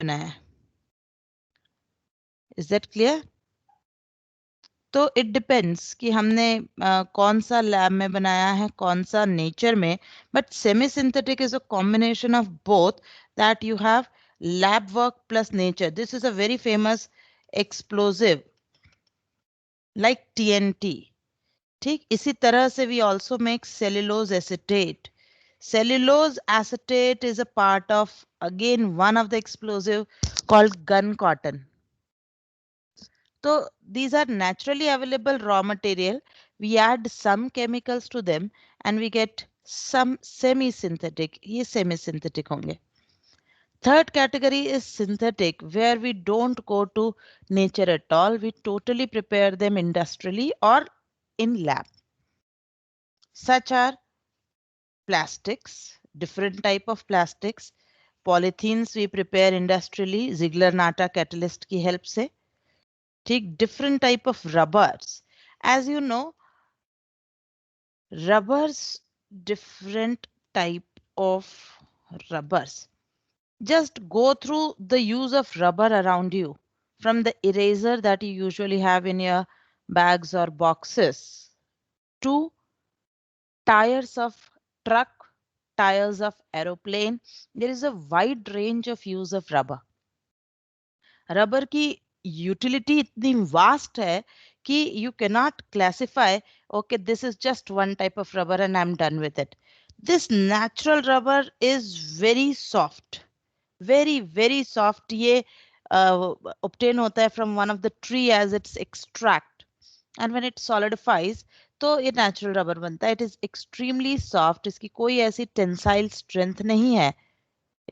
बनाया है. Is that clear? तो इट डिपेंड्स कि हमने कौन सा लैब में बनाया है, कौन सा नेचर में. But semi synthetic is a combination of both, that you have lab work plus nature. This is a very famous explosive like TNT. ठीक इसी तरह से we also make cellulose acetate. Cellulose acetate is a part of again one of the explosive called gun cotton. So these are naturally available raw material. We add some chemicals to them and we get some semi-synthetic. ये semi-synthetic होंगे. Third category is synthetic, where we don't go to nature at all. We totally prepare them industrially or in lab. Such are plastics, different type of plastics. Polythenes we prepare industrially, Ziegler-Natta catalyst की help से. Take different type of rubbers. As you know, rubbers, different type of rubbers. Just go through the use of rubber around you, from the eraser that you usually have in your bags or boxes to tires of truck, tires of aeroplane. There is a wide range of use of rubber. Rubber की utility इतनी vast है कि you can not classify okay this is just one type of rubber and I am done with it. This natural rubber is very soft, very very soft. ये obtain होता है from one of the tree as its extract and when it solidifies तो ये natural rubber बनता है. It is extremely soft. इसकी कोई ऐसी टेंसाइल स्ट्रेंथ नहीं है.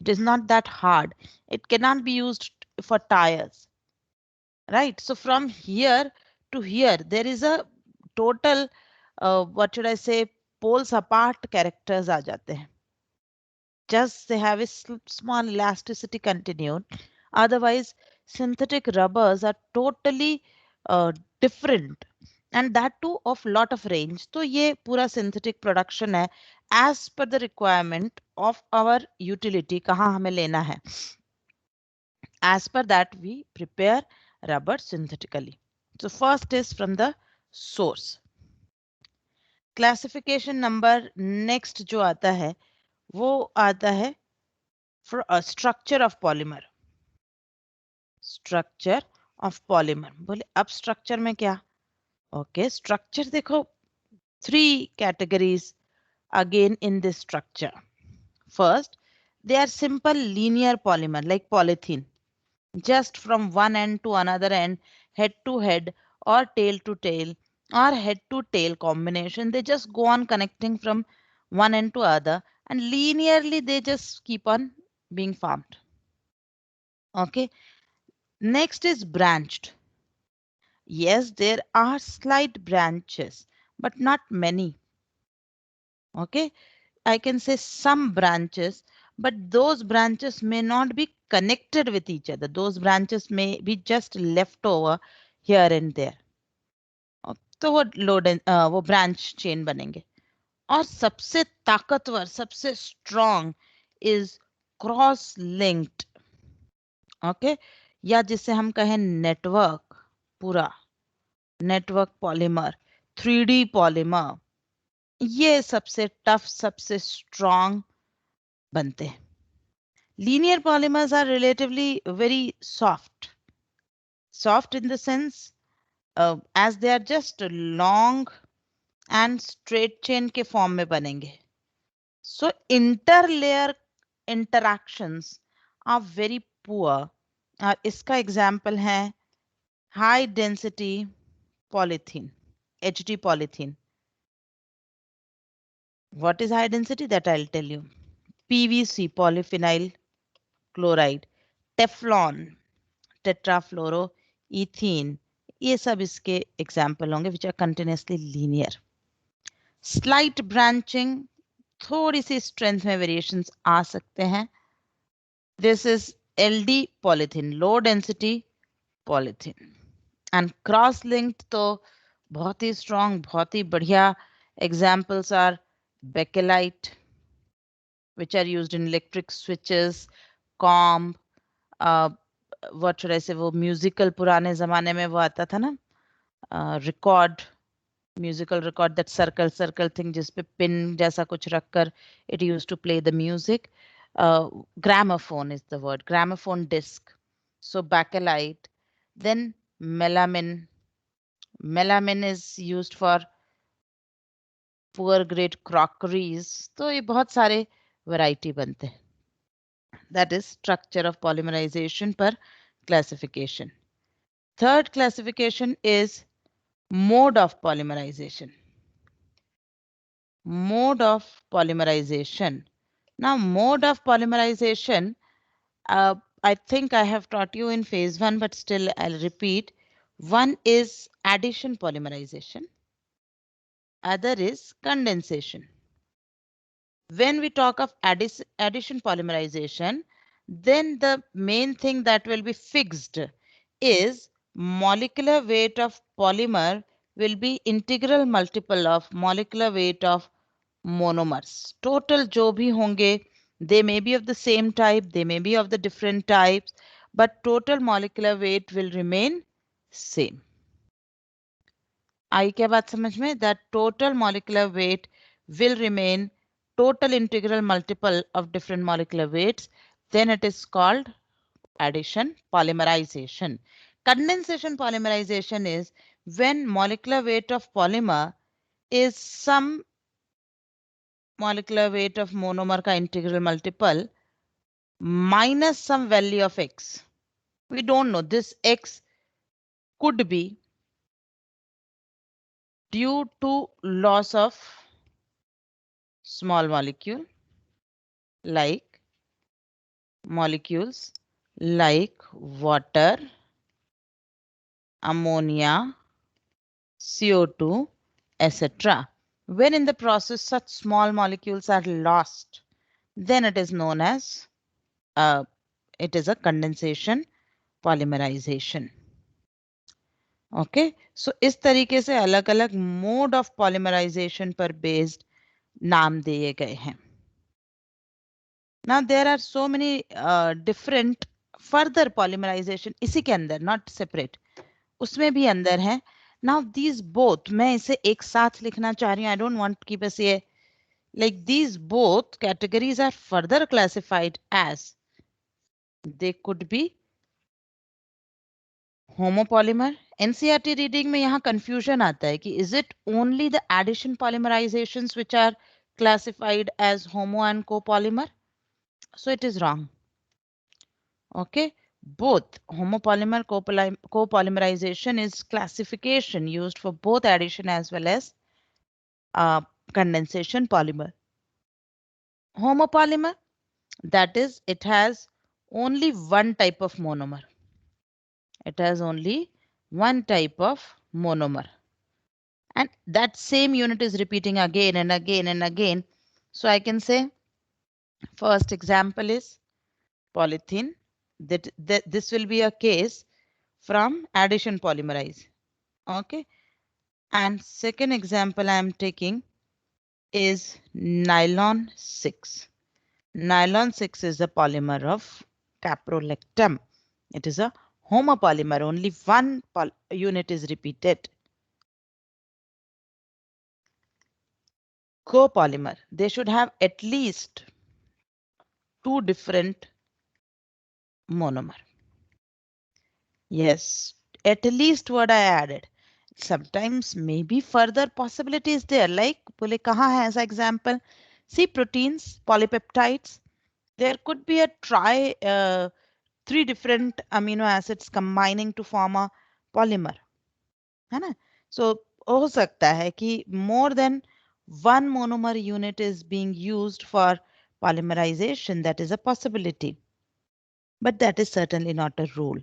It is not that hard. It cannot be used for tires, right? So from here to here, there is a total, what should I say, poles apart characters aa jate hain. Just they have a small elasticity continued. Otherwise, synthetic rubbers are totally different. And that too of lot of range. तो ये पूरा synthetic production है as per the requirement of our utility कहाँ हमें लेना है. As per that, we prepare rubber synthetically. So first is from the source. Classification number next जो आता है वो आता है for a structure of polymer. Structure of polymer. बोले अब structure में क्या? Okay, structure देखो, three categories again in this structure. First, they are simple linear polymer like polythene. Just from one end to another end, head to head or tail to tail or head to tail combination. They just go on connecting from one end to other and linearly they just keep on being formed. Okay. Next is branched. Yes, there are slight branches, but not many. Okay. I can say some branches, but those branches may not be connected with each other. Those branches may be just left over here and there. तो वो वो branch chain बनेंगे. और सबसे ताकतवर, सबसे strong is cross linked. Okay, या जिसे हम कहें नेटवर्क, पूरा नेटवर्क पॉलीमर, 3D पॉलीमर, ये सबसे टफ, सबसे स्ट्रॉन्ग बनते हैं. Linear polymers are relatively very soft. Soft in the sense as they are just long and straight chain के form में बनेंगे. So interlayer interactions are very poor. इसका example है high density polythene, HT polythene. What is high density? That I'll tell you. PVC, polyphenyl chloride, Teflon, tetrafluoroethene, ये सब इसके example होंगे which are continuously linear. Slight branching, थोड़ी सी strength में variations आ सकते हैं. This is LD polythene, low density polythene. And cross linked तो बहुत ही स्ट्रॉन्ग, बहुत ही बढ़िया examples are bakelite, which are used in electric switches, comb, what should I say, वो musical पुराने जमाने में वो आता था ना, record, musical record, that circle thing जिसपे pin जैसा कुछ रखकर it used to play the music. Gramophone is the word, gramophone disc. So bakelite, then melamine. Melamine is used for poor grade crockeries. तो ये बहुत सारे variety बनते हैं. That is structure of polymerization per classification. Third classification is mode of polymerization. Mode of polymerization. Now, mode of polymerization, I think I have taught you in phase 1, but still I'll repeat. One is addition polymerization. Other is condensation. When we talk of addition polymerization, then the main thing that will be fixed is molecular weight of polymer will be integral multiple of molecular weight of monomers. Total जो भी होंगे, they may be of the same type, they may be of the different types, but total molecular weight will remain same. आई क्या बात समझ में? That total molecular weight will remain total integral multiple of different molecular weights. Then it is called addition polymerization. Condensation polymerization is when molecular weight of polymer is some molecular weight of monomer का integral multiple minus some value of x. We don't know. This x could be due to loss of small molecule like molecules like water, ammonia, CO2, etc. When in the process such small molecules are lost, then it is known as it is a condensation polymerization. Okay, so इस तरीके से अलग अलग mode of polymerization पर based नाम दिए गए हैं. Now there are so many different further polymerization इसी के अंदर, not separate, उसमें भी अंदर है. Now these both, मैं इसे एक साथ लिखना चाह रही हूँ. I don't want to keep us here. Like these both categories are further classified as they could be homopolymer. NCERT reading में यहाँ confusion आता है कि is it only the addition polymerizations which are classified as homo and copolymer? So it is wrong. Okay, both homopolymer copolymerization is classification used for both addition as well as condensation polymer. Homopolymer, that is, it has only one type of monomer. It has only one type of monomer. And that same unit is repeating again and again and again. So I can say first example is polythene. That this will be a case from addition polymerize. Okay. And second example I am taking is nylon 6. Nylon 6 is a polymer of caprolactam. It is a homopolymer. Only one unit is repeated. Copolymer. They should have at least two different monomer. Yes, at least what I added. Sometimes maybe further possibilities there. Like बोले कहाँ है ऐसा example? See proteins, polypeptides. There could be a three different amino acids combining to form a polymer. है ना? So हो सकता है कि more than one monomer unit is being used for polymerization. That is a possibility. But that is certainly not a rule.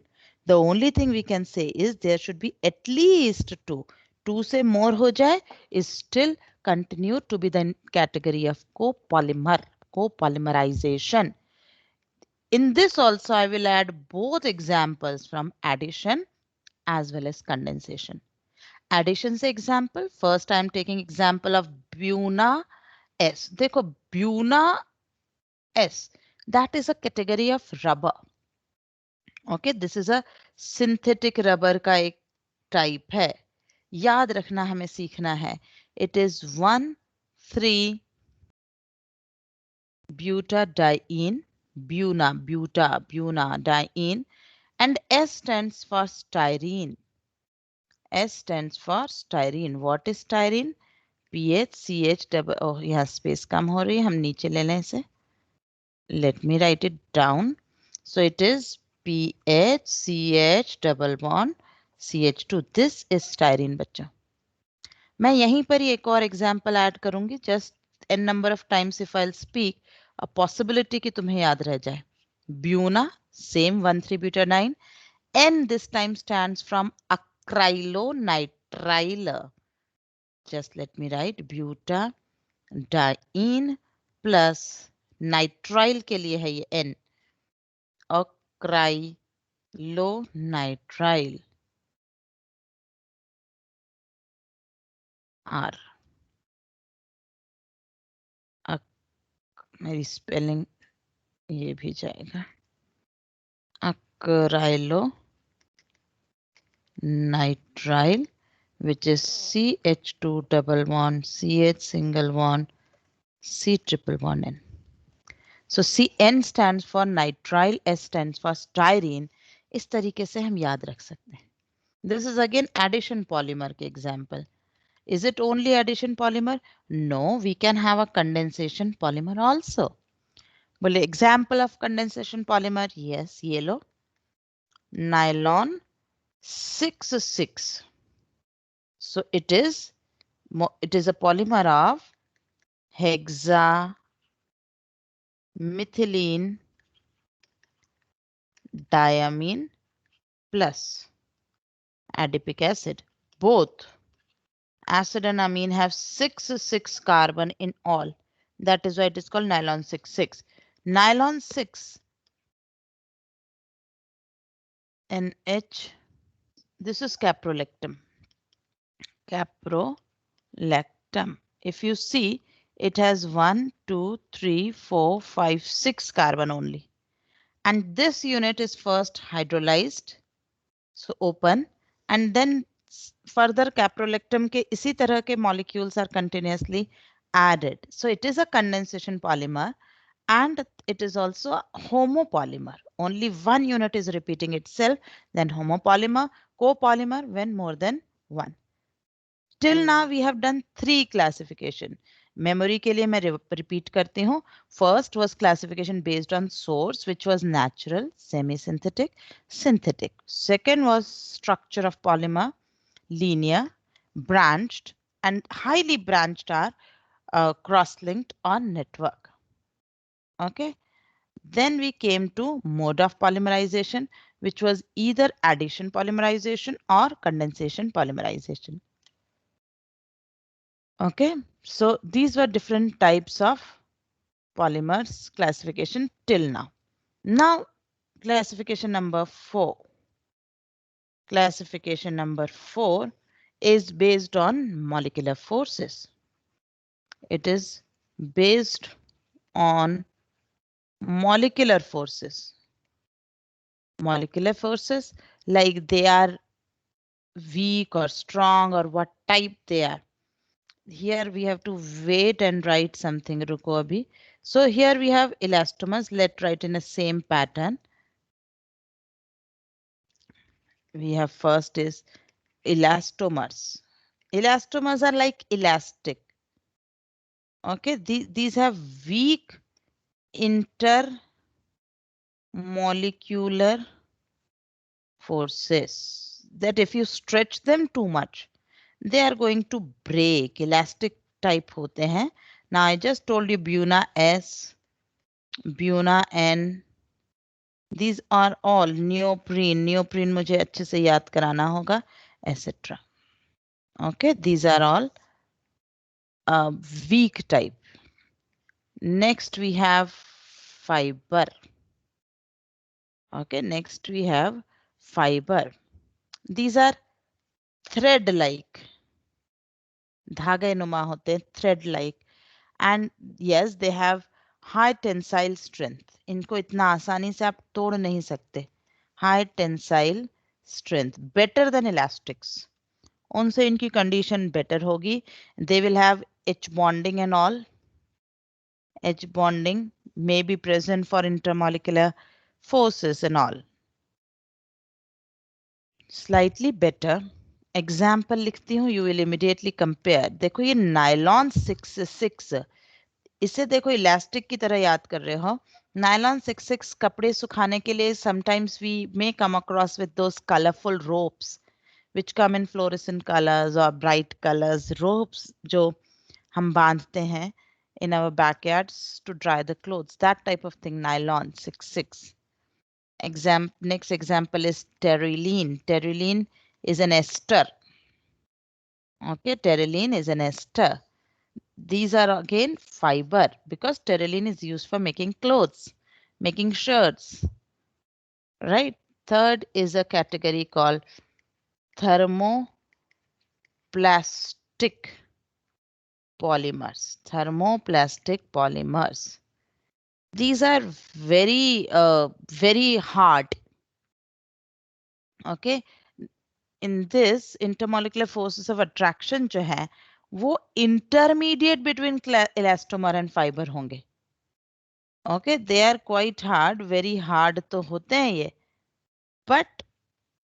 The only thing we can say is there should be at least two. Two से more हो जाए is still continue to be the category of copolymerization. In this also I will add both examples from addition as well as condensation. Addition से example, first I am taking example of Buna S. देखो Buna S, that is a category of rubber. Okay, this is a synthetic rubber का एक type है. याद रखना, हमें सीखना है. It is 1,3 butadiene, butadiene, and S stands for styrene. S stands for styrene. What is styrene? PH CH double. Oh, यहाँ space कम हो रही है, हम नीचे ले लें इसे. Let me write it down. So it is PH CH double bond CH2. This is styrene बच्चों. मैं यहीं पर ही एक और एग्जाम्पल ऐड करूंगी. Just an number of times if I speak, a possibility कि तुम्हें याद रह जाए. Buena, same 1,3-butadiene. N this time stands from acrylonitrile. Just let me write butadiene plus nitrile के लिए है ये N. Acrylonitrile R. मेरी स्पेलिंग ये भी जाएगा. Acrylonitrile, which is CH2 double bond CH single bond C triple bond N. So CN stands for nitrile, S stands for styrene. इस तरीके से हम याद रख सकते हैं. This is again addition polymer के example. Is it only addition polymer? No, we can have a condensation polymer also. बोले example of condensation polymer, yes, ये लो. Nylon 6,6. So it is a polymer of hexamethylene diamine plus adipic acid. Both acid and amine have 6 carbon in all. That is why it is called nylon 6,6. Nylon 6 NH. This is caprolactam. Caprolactam. If you see, it has 1, 2, 3, 4, 5, 6 carbon only. And this unit is first hydrolyzed. So open, and then further caprolactam के इसी तरह के molecules are continuously added. So it is a condensation polymer and it is also a homopolymer. Only one unit is repeating itself, then homopolymer, copolymer when more than one. Till now we have done 3 classification. Memory के लिए मैं repeat करती हूँ. First was classification based on source, which was natural, semi-synthetic, synthetic. Second was structure of polymer, linear, branched, and highly branched are cross-linked on network. Okay. Then we came to mode of polymerization, which was either addition polymerization or condensation polymerization. Okay, so these were different types of polymers classification till now. Now, classification number 4. Classification number 4 is based on molecular forces. It is based on molecular forces. Molecular forces, like they are weak or strong or what type they are. Here we have to wait and write something. Ruko abhi. So here we have elastomers. Let's write in the same pattern. We have first is elastomers. Elastomers are like elastic. Okay, these have weak intermolecular forces that if you stretch them too much, they are going to break. Elastic type होते हैं. Now I just told you Buna S, Buna N. These are all neoprene. Neoprene मुझे अच्छे से याद कराना होगा, etc. Okay, these are all weak type. Next we have fiber. Okay, next we have fiber. These are thread-like. धागे नुमा होते हैं, thread-like. And yes, they have high tensile strength. इनको इतना आसानी से आप तोड़ नहीं सकते. high tensile strength, better than elastics. उनसे इनकी condition better होगी. They will have H bonding and all. H bonding may be present for intermolecular forces and all. Slightly better. Example लिखती हूँ, you will immediately compare. देखो ये nylon 66, इसे देखो elastic की तरह याद कर रहे हो. Nylon 66 कपड़े सुखाने के लिए sometimes we may come across with those colorful ropes which come in fluorescent colors or bright colors. Ropes जो हम बांधते हैं in our backyards to dry the clothes. That type of thing, nylon 66. Next example is terylene. Terylene is an ester. Okay, terylene is an ester. These are again fiber because terylene is used for making clothes, making shirts, right? Third is a category called thermoplastic polymers. Thermoplastic polymers. These are very hard. Okay. In this, intermolecular forces of attraction जो है वो intermediate between elastomer and fiber होंगे. Okay, they are quite hard, very hard तो होते हैं ये. But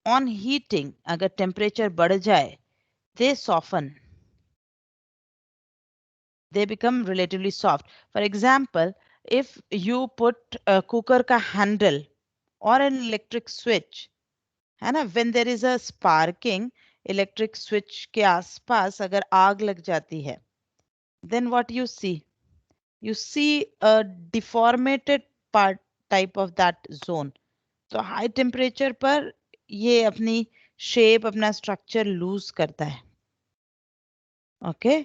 on heating, अगर temperature बढ़ जाए, they soften. They become relatively soft. For example, if you put a cooker का handle or an electric switch, है ना, when there is a sparking, electric switch के आसपास अगर आग लग जाती है, then what you see a deformated part type of that zone. तो हाई टेम्परेचर पर ये अपनी शेप, अपना स्ट्रक्चर लूज करता है. ओके,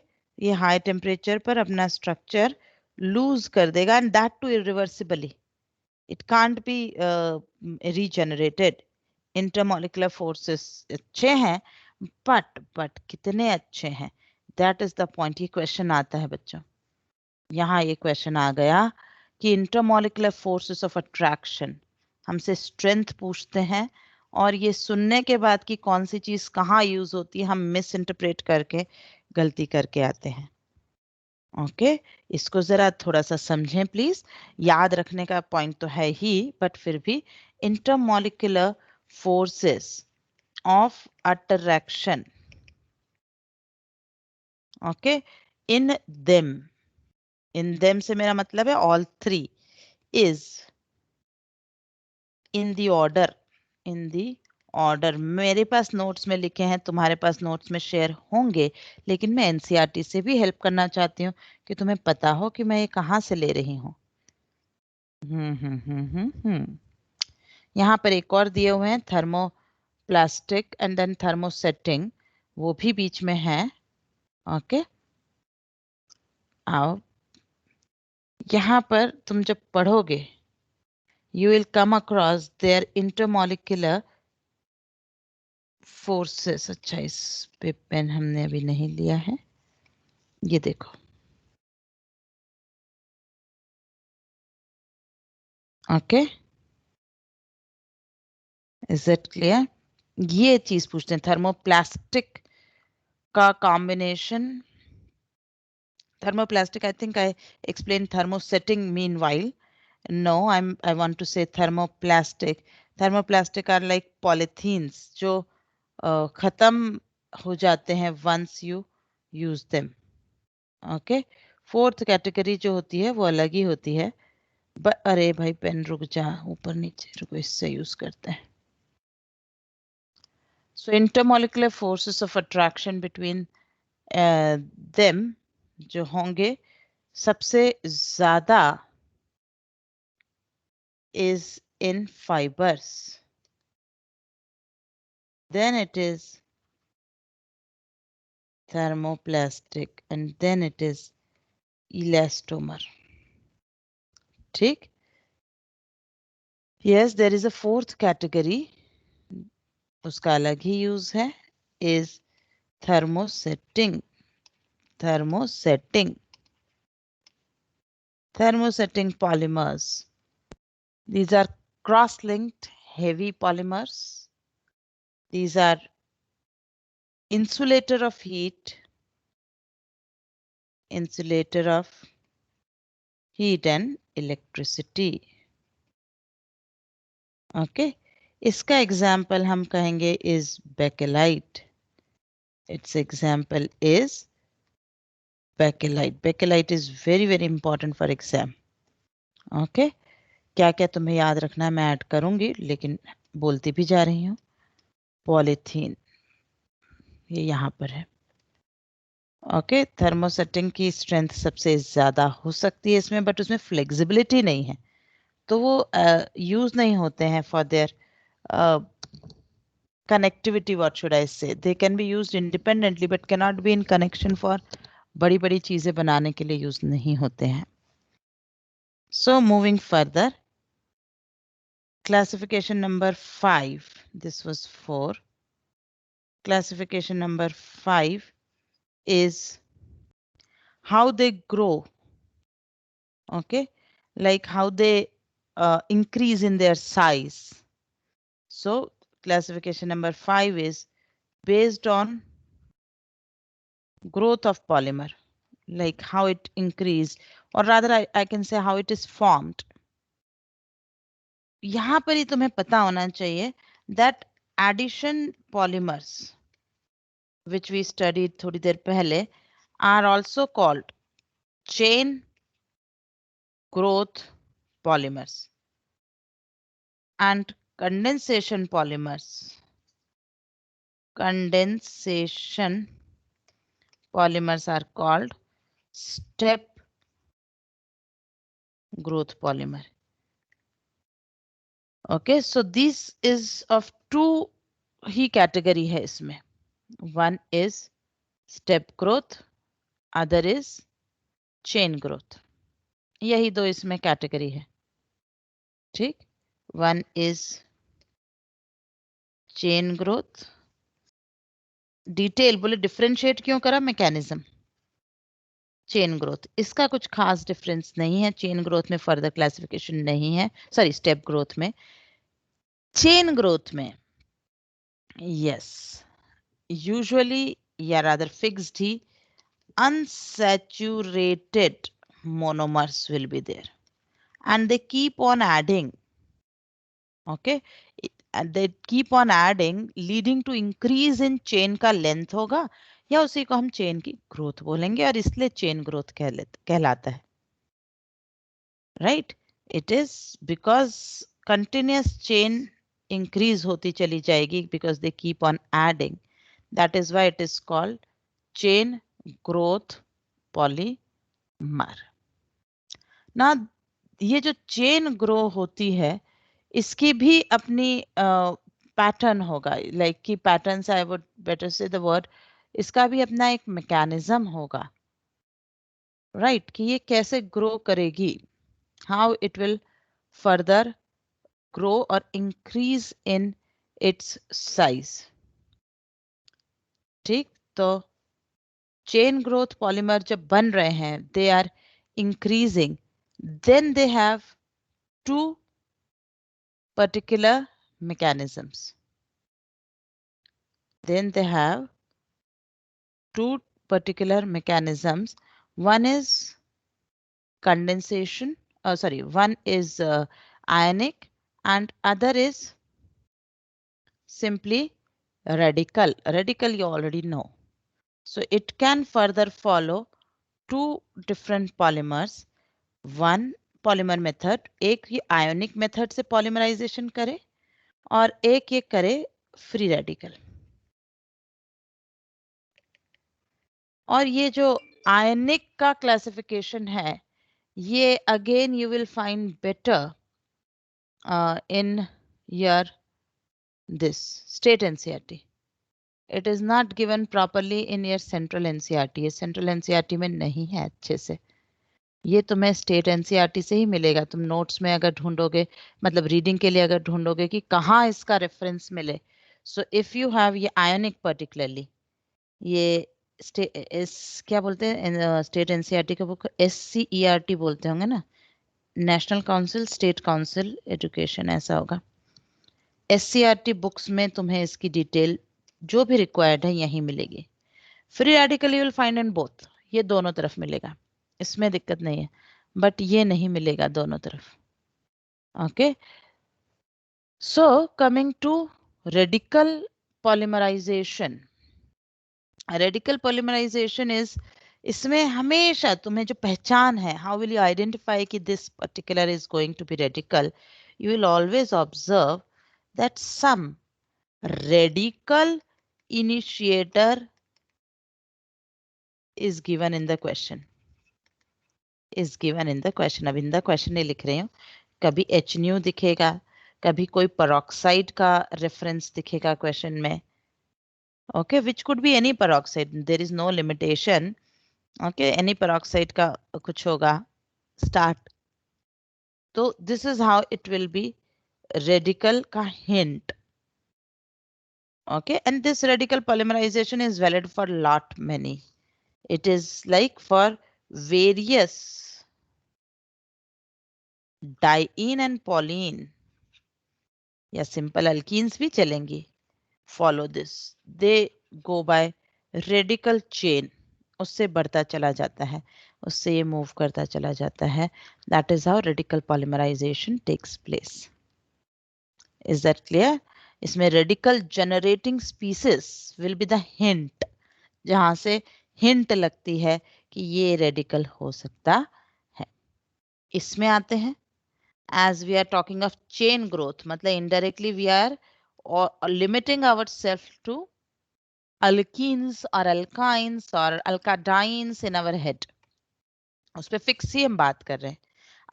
ये हाई टेम्परेचर पर अपना स्ट्रक्चर लूज कर देगा and that too irreversibly. It can't be regenerated. Intermolecular forces अच्छे हैं बट कितने अच्छे हैं, दैट इज द पॉइंट. ये क्वेश्चन आता है बच्चों, यहाँ ये क्वेश्चन आ गया कि इंटरमोलिकुलर फोर्सेस ऑफ अट्रैक्शन, हमसे स्ट्रेंथ पूछते हैं और ये सुनने के बाद कि कौन सी चीज कहाँ यूज होती है हम मिस इंटरप्रेट करके गलती करके आते हैं. ओके, इसको जरा थोड़ा सा समझें प्लीज. याद रखने का पॉइंट तो है ही, बट फिर भी intermolecular forces of attraction, okay, in them से मेरा मतलब है all three, is in the order. मेरे पास नोट्स में लिखे हैं, तुम्हारे पास नोट्स में शेयर होंगे, लेकिन मैं एनसीईआरटी से भी हेल्प करना चाहती हूँ कि तुम्हें पता हो कि मैं ये कहाँ से ले रही हूँ. यहाँ पर एक और दिए हुए हैं, थर्मोप्लास्टिक एंड देन थर्मोसेटिंग, वो भी बीच में है. ओके, आओ यहाँ पर तुम जब पढ़ोगे you will come across their intermolecular forces. अच्छा, इस पे पेन हमने अभी नहीं लिया है, ये देखो. Okay, is it clear? ये चीज पूछते हैं, थर्मोप्लास्टिक का combination. Thermoplastic, I think I explained thermosetting meanwhile. No, I want to say thermoplastic. Thermoplastic are like polythenes जो खत्म हो जाते हैं once you use them. Okay, fourth category जो होती है वो अलग ही होती है. अरे भाई पेन रुक जा, ऊपर नीचे रुको, इससे यूज करते हैं. So intermolecular forces of attraction between them जो होंगे सबसे ज्यादा is in fibers, then it is thermoplastic, and then it is elastomer. ठीक. Yes, there is a fourth category, उसका अलग ही यूज है, is thermosetting. Thermosetting polymers. These are cross-linked heavy polymers. These are insulator of heat, insulator of heat and electricity. Okay, इसका example हम कहेंगे is bakelite. Its example is bakelite. Bakelite is very very important for exam. Okay, क्या क्या तुम्हें याद रखना है मैं ऐड करूंगी, लेकिन बोलती भी जा रही हूँ. पॉलीथीन ये यहाँ पर है. ओके, थर्मोसेटिंग की स्ट्रेंथ सबसे ज़्यादा हो सकती है इसमें, बट उसमें फ्लेक्सिबिलिटी नहीं है, तो वो यूज़ नहीं होते हैं for their connectivity. What should I say? They can be used independently but cannot be in connection for बड़ी बड़ी चीज़ें बनाने के लिए यूज़ नहीं होते हैं. So moving further, classification number 5. This was 4. Classification number 5 is how they grow. Okay, like how they increase in their size. So classification number 5 is based on growth of polymer, like how it increased, or rather I can say how it is formed. यहाँ पर ही तुम्हें पता होना चाहिए that addition polymers which we studied थोड़ी देर पहले are also called chain growth polymers and condensation polymers. Condensation polymers are called step growth polymer. Okay, so this is of two he category है इसमें. One is step growth, other is chain growth. यही दो इसमें category है. ठीक, one is chain growth. Detail बोले differentiate क्यों करा? Mechanism. चेन ग्रोथ, इसका कुछ खास डिफरेंस नहीं है. चेन ग्रोथ में फर्दर क्लासिफिकेशन नहीं है, सॉरी स्टेप ग्रोथ में. चेन ग्रोथ में यस यूजुअली या rather fixed he unsaturated monomers will be there and they keep on adding. Okay, and they keep on adding leading to increase in chain का length होगा, या उसी को हम chain की ग्रोथ बोलेंगे और इसलिए चेन ग्रोथ कहलाता है. Right, it is because continuous chain increase होती चली जाएगी because they keep on adding. That is why it is called chain growth polymer. ना ये जो चेन ग्रो होती है इसकी भी अपनी पैटर्न होगा, लाइक की पैटर्न से आई वुड बेटर से द वर्ड, इसका भी अपना एक मैकेनिज्म होगा. राइट, कि ये कैसे ग्रो करेगी, how it will further grow or increase in its size. ठीक, तो चेन ग्रोथ पॉलीमर जब बन रहे हैं, they are increasing, then they have two particular mechanisms. Then they have two particular mechanisms. One is condensation, one is ionic and other is simply radical. Radical you already know. So it can further follow two different polymers. One polymer method, एक ये ionic method से polymerization करे और एक ये करे free radical. और ये जो ionic का classification है, ये again you will find better in your this state NCERT. It is not given properly in your central NCERT. ये central NCERT में नहीं है अच्छे से. ये तुम्हें स्टेट एनसीईआरटी से ही मिलेगा. तुम नोट्स में अगर ढूंढोगे, मतलब रीडिंग के लिए अगर ढूंढोगे कि कहाँ इसका रेफरेंस मिले, सो इफ यू हैव ये आयोनिक पर्टिकुलरली, ये क्या बोलते हैं स्टेट एनसीईआरटी का बुक, SCERT बोलते होंगे ना, national council state council education, ऐसा होगा. SCRT बुक्स में तुम्हें इसकी डिटेल जो भी रिक्वायर्ड है यहीं मिलेगी। Free radical you will find in both, ये दोनों तरफ मिलेगा, इसमें दिक्कत नहीं है, बट ये नहीं मिलेगा दोनों तरफ। Okay, so coming to radical polymerisation. Radical polymerisation is, इसमें हमेशा तुम्हें जो पहचान है, हाउ विल यू आइडेंटिफाई कि this particular is going to be radical, you will always observe that some radical initiator is given in the question, is given in the question। अब in the question नहीं लिख रही हूँ, कभी H nu दिखेगा, कभी कोई peroxide का reference दिखेगा question में, okay, which could be any peroxide, there is no limitation, okay, any peroxide का कुछ होगा start, तो this is how it will be radical का hint। Okay, and this radical polymerization is valid for lot many. It is like for various diene and polyene या simple alkenes भी चलेंगी। Follow this. They go by radical chain. उससे बढ़ता चला जाता है, उससे ये move करता चला जाता है। That is how radical polymerization takes place. Is that clear? इसमें radical generating species will be the hint, जहां से हिंट लगती है कि ये रेडिकल हो सकता है। इसमें आते हैं, as we are talking of chain growth, मतलब indirectly we are limiting our self to alkenes और अल्काइंस और अल्काडाइंस इन आवर हेड, उस पर फिक्स ही हम बात कर रहे हैं।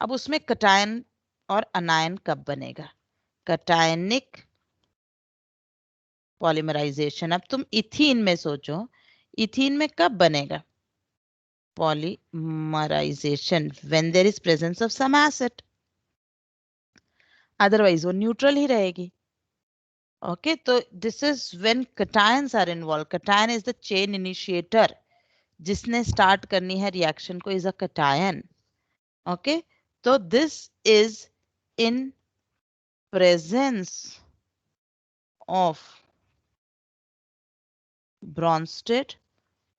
अब उसमें कटायन और अनायन कब बनेगा? Cationic polymerisation. अब तुम इथीन में सोचो, इथीन में कब बनेगा polymerization? when there is presence of some acid, otherwise वो न्यूट्रल ही रहेगी। ओके, तो this is when cations are involved, cation is the chain initiator, जिसने स्टार्ट करनी है रिएक्शन को इज अ cation। ओके, तो this is in presence of Bronsted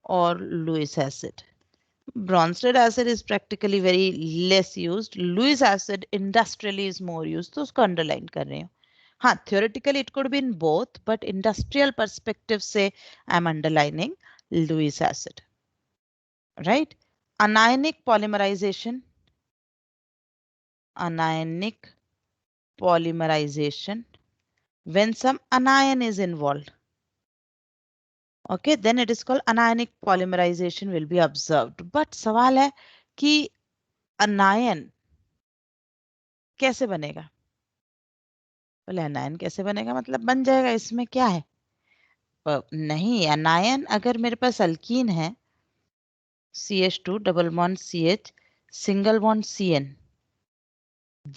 or Lewis acid। Bronsted acid is practically very less used. Lewis acid industrially is more used, तो उसको underline कर रही हूँ। हाँ, theoretically it could be in both, but industrial perspective से I'm underlining Lewis acid, right? Anionic polymerization, anionic polymerization, when some anion is involved, okay, then it is called anionic polymerization will be observed। But सवाल है कि anion कैसे बनेगा? बोले अनायन कैसे बनेगा, मतलब बन जाएगा, इसमें क्या है? नहीं, अनायन अगर मेरे पास अल्कीन है, CH2 double bond CH single bond CN,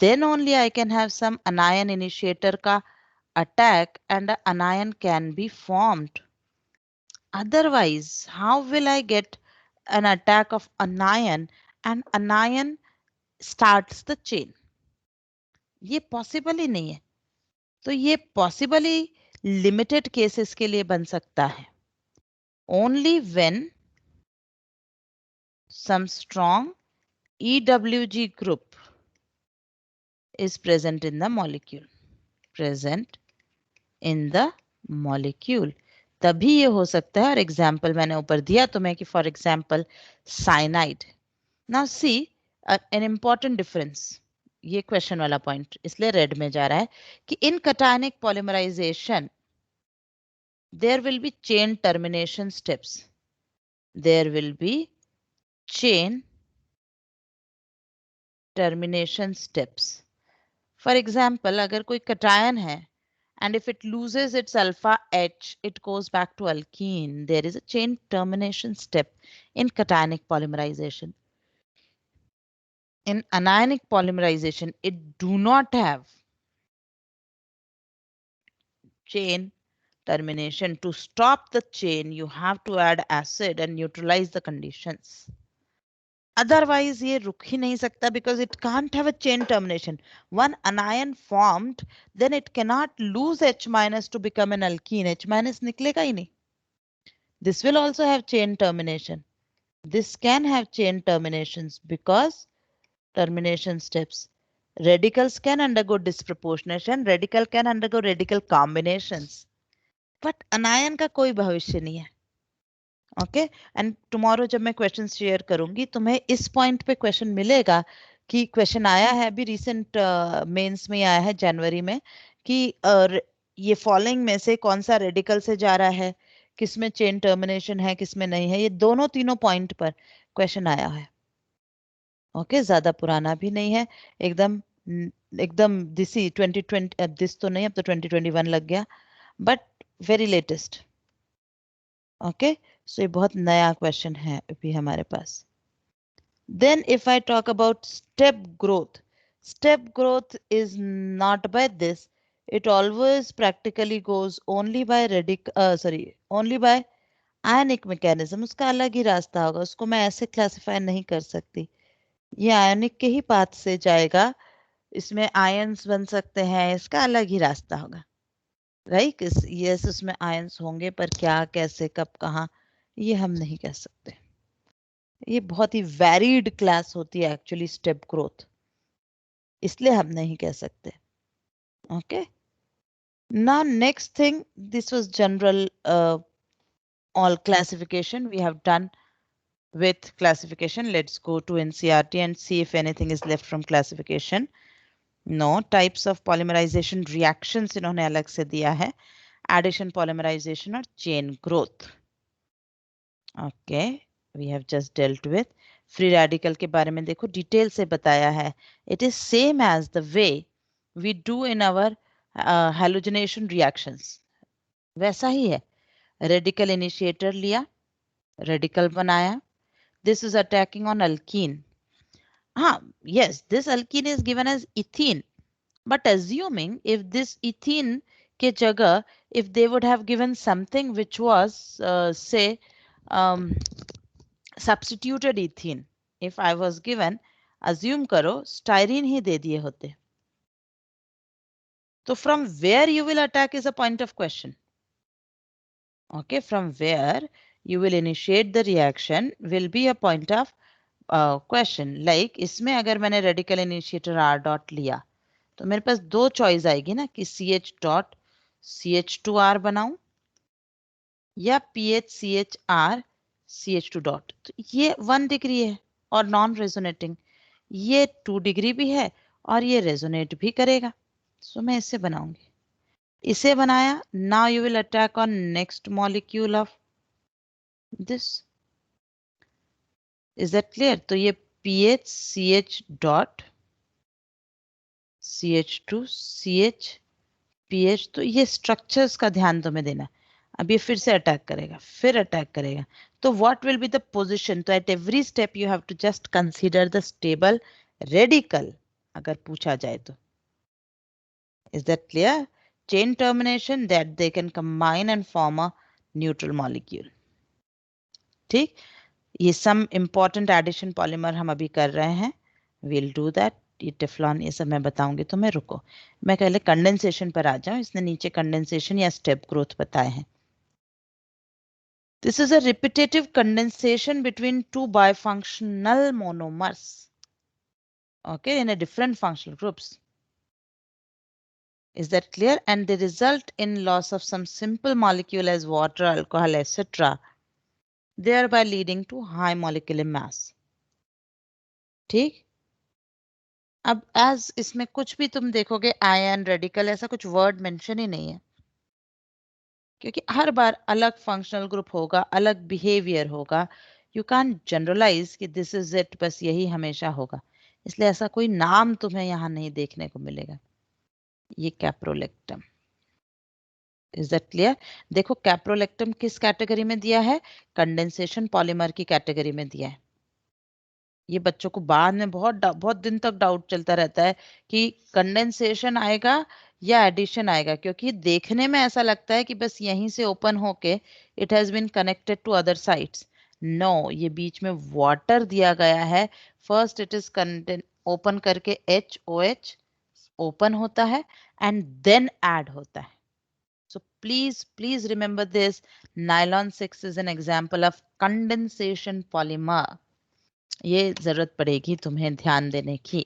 then only I can have some anion initiator का attack and an anion can be formed. Otherwise, how will I get an attack of anion and anion starts the chain? ये possible ही नहीं है। तो ये possibly limited cases के लिए बन सकता है, only when some strong EWG group is present in the molecule, present in the molecule, तभी ये हो सकता है। और एग्जाम्पल मैंने ऊपर दिया तुम्हें कि for example cyanide. Now see an important difference, ये क्वेश्चन वाला पॉइंट इसलिए रेड में जा रहा है कि in cationic polymerisation there will be chain termination steps, there will be chain termination steps। For example, अगर कोई cation है and if it loses its alpha H, it goes back to alkene, there is a chain termination step in cationic polymerization। In anionic polymerization, it do not have chain termination. To stop the chain, you have to add acid and neutralize the conditions. otherwise ये रुक ही नहीं सकता, because it can't have a chain termination. One anion formed, then it cannot lose H minus to become an alkene. H minus निकलेगा ही नहीं. This will also have chain termination. This can have chain terminations because termination steps. Radicals can undergo disproportionation. Radical can undergo radical combinations. But anion का कोई भविष्य नहीं है. Okay, and tomorrow जब मैं question share करूंगी तुम्हें इस पॉइंट पे क्वेश्चन मिलेगा कि क्वेश्चन आया है अभी रिसेंट मेंस में आया है जनवरी में कि ये फॉलोइंग में से कौन सा रेडिकल से जा रहा है, किसमें चेन टर्मिनेशन है, किसमें नहीं है. ये दोनों तीनों पॉइंट पर क्वेश्चन आया है. ओके, ज्यादा पुराना भी नहीं है, एकदम एकदम दिसी 2020, दिस तो नहीं, अब तो 2021 लग गया, but very latest. Okay, so ये बहुत नया क्वेश्चन है अभी हमारे पास. Then if I talk about step growth is not by this. It always practically goes only by only by ionic mechanism. उसका अलग ही रास्ता होगा, उसको मैं ऐसे क्लासिफाई नहीं कर सकती. ये आयनिक के ही पाथ से जाएगा, इसमें आयंस बन सकते हैं, इसका अलग ही रास्ता होगा. राइट, यस, उसमें आयंस होंगे, पर क्या, कैसे, कब, कहाँ, ये हम नहीं कह सकते. ये बहुत ही वैरीड क्लास होती है एक्चुअली स्टेप ग्रोथ, इसलिए हम नहीं कह सकते. Okay, now next thing, this was general all classification we have done with classification. Let's go to NCERT and see if anything is left from classification. No, types of polymerization reactions इन्होंने अलग से दिया है, addition polymerization और chain growth. Okay, we have just dealt with. free radical के बारे में देखो डिटेल से बताया है. It is same as the way we do in our halogenation reactions. वैसा ही है. radical initiator लिया, radical बनाया. This is attacking on alkene. Yes, this alkene is given as ethene, but assuming if this ethene के जगह if they would have given something which was say substituted ethene, if I was given, assume करो styrene ही दे दिए होते, तो from where you will attack is a point of question. Okay, from where you will initiate the reaction will be a point of question. Like इसमें अगर मैंने radical initiator R dot लिया तो मेरे पास दो चॉइस आएगी ना कि CH डॉट CH2R बनाऊं या PHCHR CH2 डॉट. तो ये 1 डिग्री है और नॉन रेजोनेटिंग, ये 2 डिग्री भी है और ये रेजोनेट भी करेगा. सो मैं इसे बनाऊंगी, इसे बनाया. Now you will attack on next molecule of this. Is that clear? तो ये PHCH dot CH2 CH PH, तो ये स्ट्रक्चर्स का ध्यान तुम्हें देना. अब ये फिर से अटैक करेगा, फिर अटैक करेगा, तो what will be the position? तो at every step you have to just consider the stable radical, अगर पूछा जाए तो. Is that clear? Chain termination that they can combine and form a neutral molecule. ठीक, ये some important addition polymer हम अभी कर रहे हैं. Will do that. ये टेफ्लॉन ये सब मैं बताऊंगी तुम्हें. रुको, मैं पहले कंडेंसेशन पर आ जाऊं. इसने नीचे कंडेंसेशन या स्टेप ग्रोथ बताए हैं. This is a repetitive condensation between two bifunctional monomers, okay, in a different functional groups. Is that clear? And they result in loss of some simple molecule as water, alcohol, etc., thereby leading to high molecular mass. ठीक, अब as इसमें कुछ भी तुम देखोगे ion radical ऐसा कुछ word mention ही नहीं है, क्योंकि हर बार अलग फंक्शनल ग्रुप होगा, अलग बिहेवियर होगा. यू कैन जनरलाइज कि दिस इज इट, बस यही हमेशा होगा, इसलिए ऐसा कोई नाम तुम्हें यहाँ नहीं देखने को मिलेगा. ये कैप्रोलेक्टम. Is that clear? देखो कैप्रोलेक्टम किस कैटेगरी में दिया है? कंडेंसेशन पॉलीमर की कैटेगरी में दिया है. ये बच्चों को बाद में बहुत दिन तक डाउट चलता रहता है कि कंडेंसेशन आएगा या एडिशन आएगा, क्योंकि देखने में ऐसा लगता है कि बस यहीं से ओपन होके it has been connected to other sites, no, ये बीच में वाटर दिया गया है. First it is content open करके HOH ओपन होता है एंड देन ऐड होता है. So please remember this. Nylon 6 is an example of condensation polymer. ये जरूरत पड़ेगी तुम्हें ध्यान देने की.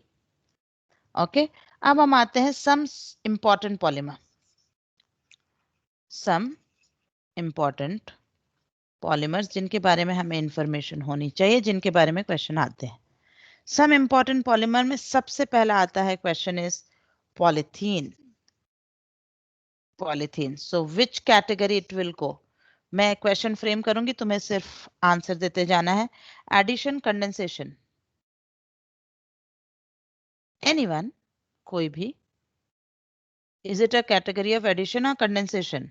ओके, अब हम आते हैं some important polymer. Some important polymers जिनके बारे में हमें इंफॉर्मेशन होनी चाहिए, जिनके बारे में क्वेश्चन आते हैं. Some important polymer में सबसे पहला आता है question is polythene. Polythene. So which category it will go? मैं क्वेश्चन फ्रेम करूंगी, तुम्हें सिर्फ आंसर देते जाना है. एडिशन, कंडेंसेशन, एनीवन, कोई भी. Is it a category of addition और condensation?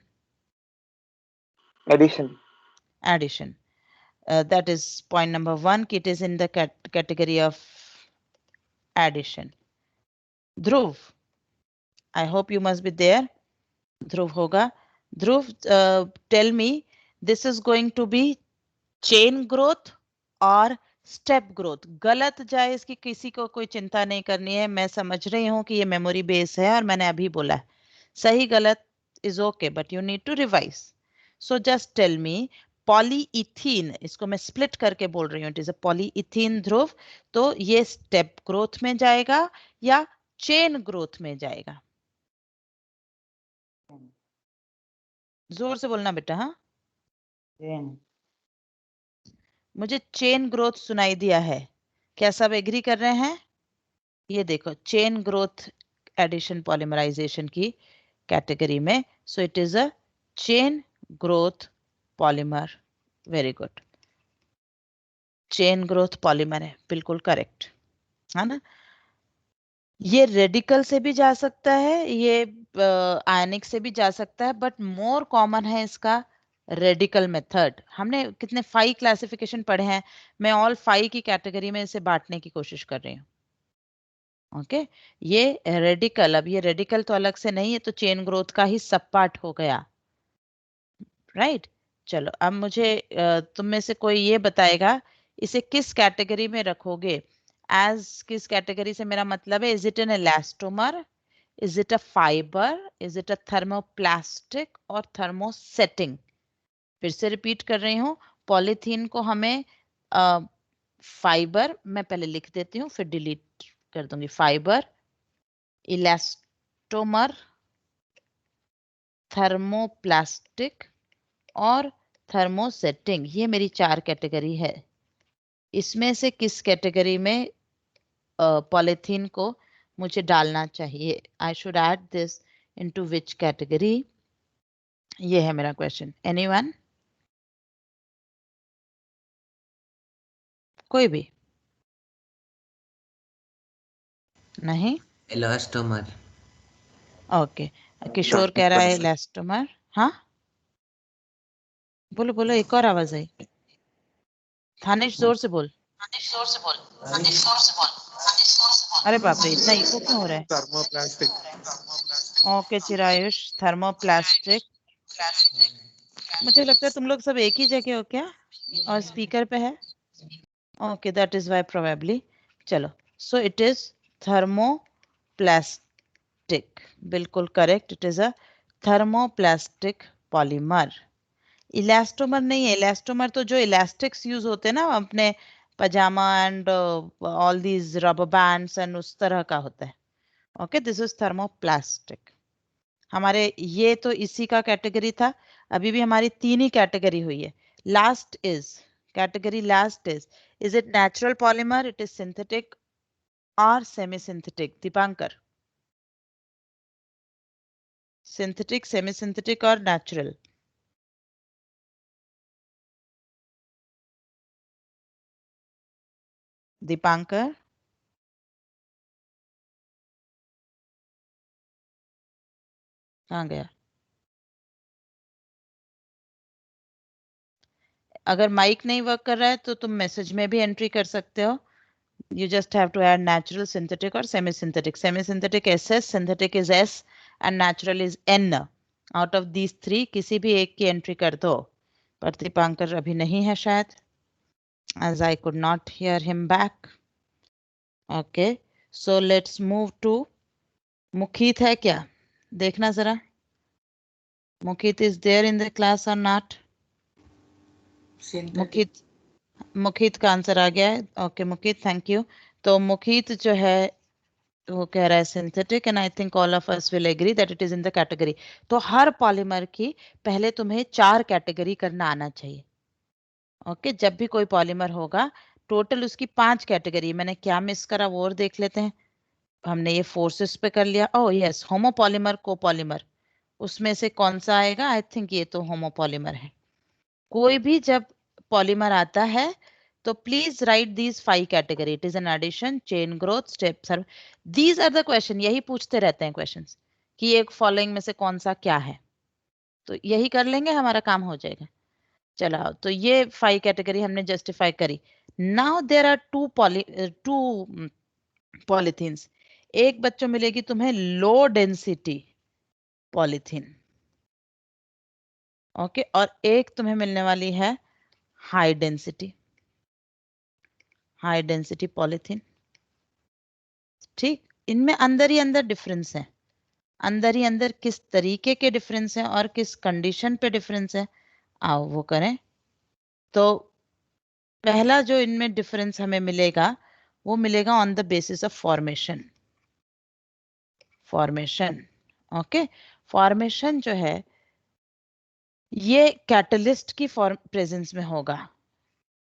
Addition. Addition. That is point number 1. It is in the category of addition. Dhruv, I hope you must be there. Dhruv होगा. Dhruv, tell me, this is going to be chain growth और step growth. गलत जाए इसकी किसी को कोई चिंता नहीं करनी है. मैं समझ रही हूँ कि ये मेमोरी बेस है और मैंने अभी बोला है. सही गलत is okay, but you need to revise. So just tell me, polyethene, इसको मैं स्प्लिट करके बोल रही हूँ, it is a polyethene. Dhruv, तो ये स्टेप ग्रोथ में जाएगा या चेन ग्रोथ में जाएगा? जोर से बोलना बेटा. हाँ, Chain. मुझे चेन ग्रोथ सुनाई दिया है. क्या सब एग्री कर रहे हैं? ये देखो, चेन ग्रोथ एडिशन पॉलीमराइजेशन की कैटेगरी में. सो it is a chain growth polymer. Very good, chain growth polymer है, बिल्कुल करेक्ट है ना. ये रेडिकल से भी जा सकता है, ये आयनिक से भी जा सकता है, बट मोर कॉमन है इसका रेडिकल मेथड. हमने कितने 5 क्लासिफिकेशन पढ़े हैं, मैं ऑल 5 की कैटेगरी में इसे बांटने की कोशिश कर रही हूँ. ओके, ये रेडिकल, अब ये रेडिकल तो अलग से नहीं है, तो चेन ग्रोथ का ही सब पार्ट हो गया. राइट, चलो अब मुझे तुम में से कोई ये बताएगा, इसे किस कैटेगरी में रखोगे? एज किस कैटेगरी से मेरा मतलब है, is it an elastomer, is it a fibre, is it a thermoplastic और थर्मोसेटिंग? फिर से रिपीट कर रही हूँ, पॉलीथीन को हमें फाइबर, मैं पहले लिख देती हूँ फिर डिलीट कर दूंगी. फाइबर, इलास्टोमर, थर्मोप्लास्टिक और थर्मोसेटिंग, ये मेरी 4 कैटेगरी है. इसमें से किस कैटेगरी में पॉलीथीन को मुझे डालना चाहिए? I should add this into which category? ये है मेरा क्वेश्चन. एनीवन? कोई भी नहीं? इलास्टोमर. ओके, किशोर कह रहा है इलास्टोमर. हाँ, बोलो बोलो, एक और आवाज आई. थानेश जोर से बोल. अरे बाप रे, इतना इको क्यों हो रहा है? Thermoplastic. Okay Chirayush, thermoplastic. मुझे लगता है तुम लोग सब एक ही जगह हो क्या, और स्पीकर पे है? Okay, that is why probably. चलो, सो इट इज थर्मोप्लास्टिक, बिल्कुल correct. It is a thermoplastic polymer. Elastomer नहीं है. इलास्टोमर तो जो इलास्टिक्स यूज होते हैं ना अपने pyjama and all these rubber bands एंड उस तरह का होता है. Okay, this is thermoplastic. हमारे ये तो इसी का कैटेगरी था. अभी भी हमारी 3 ही कैटेगरी हुई है. Last is category, last is it natural polymer, it is synthetic और semi synthetic? Dipankar, synthetic, semi synthetic और नेचुरल? दीपांकर, कहाँ गया? अगर माइक नहीं वर्क कर रहा है तो तुम मैसेज में भी एंट्री कर सकते हो. You just have to add natural, synthetic or semi-synthetic. Semi-synthetic SS, synthetic is S and natural is N. Out of these 3 किसी भी एक की एंट्री कर दो. पर दीपांकर अभी नहीं है शायद. as I could not hear him back. Okay, so let's move to Mukhit है क्या? देखना जरा. Mukhit is there in the class or not? मुखित मुखित का आंसर आ गया है. Okay Mukhit, thank you. तो मुखित जो है वो कह रहा है synthetic, and I think all of us will agree that it is in the category. तो हर पॉलीमर की पहले तुम्हें 4 कैटेगरी करना आना चाहिए. ओके, जब भी कोई पॉलीमर होगा टोटल उसकी 5 कैटेगरी. मैंने क्या मिस करा वो और देख लेते हैं. हमने ये फोर्सेस पे कर लिया. ओह यस, होमोपॉलीमर कोपॉलीमर, उसमें से कौन सा आएगा? आई थिंक ये तो होमोपॉलीमर है. कोई भी जब पॉलीमर आता है तो please write these 5 category. It is an addition, chain growth, step serve. These are the question. यही पूछते रहते हैं क्वेश्चंस कि एक फॉलोइंग में से कौन सा क्या है. तो यही कर लेंगे, हमारा काम हो जाएगा. चलो, तो ये 5 कैटेगरी हमने जस्टिफाई करी. Now there are two polythenes. एक बच्चों मिलेगी तुम्हें लो डेंसिटी पॉलीथीन. ओके, और एक तुम्हें मिलने वाली है हाई डेंसिटी पॉलीथीन. ठीक, इनमें अंदर ही अंदर डिफरेंस है. अंदर ही अंदर किस तरीके के डिफरेंस है और किस कंडीशन पे डिफरेंस है, आओ वो करें. तो पहला जो इनमें डिफरेंस हमें मिलेगा वो मिलेगा on the basis of formation. Okay, formation जो है ये कैटलिस्ट की प्रेजेंस में होगा.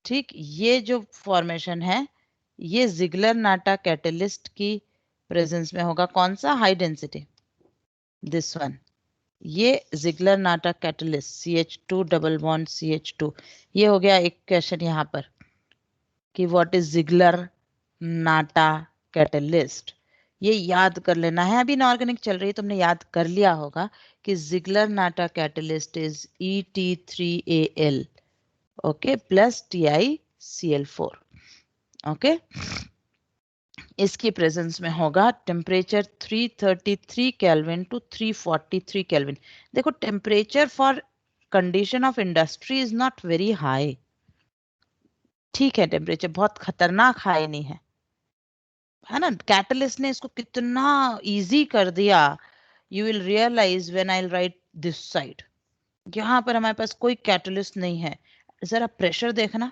ठीक, ये जो फॉर्मेशन है ये जिगलर नाटा कैटलिस्ट की प्रेजेंस में होगा. कौन सा? High density, this one. ये Ziegler Natta catalyst CH2 double bond CH2. ये हो गया एक क्वेश्चन यहाँ पर कि what is Ziegler Natta catalyst. ये याद कर लेना है. अभी इनऑर्गेनिक चल रही है, तुमने याद कर लिया होगा कि Ziegler Natta catalyst is ET3AL. Okay, plus TiCl4. Okay, इसकी प्रेजेंस में होगा. Temperature 333 kelvin to 343 kelvin. देखो, temperature for condition of industry is not very high. ठीक है, टेम्परेचर बहुत खतरनाक हाई नहीं है ना. कैटलिस्ट ने इसको कितना इजी कर दिया. You will realise when I write this side. यहाँ पर हमारे पास कोई कैटलिस्ट नहीं है. जरा प्रेशर देखना,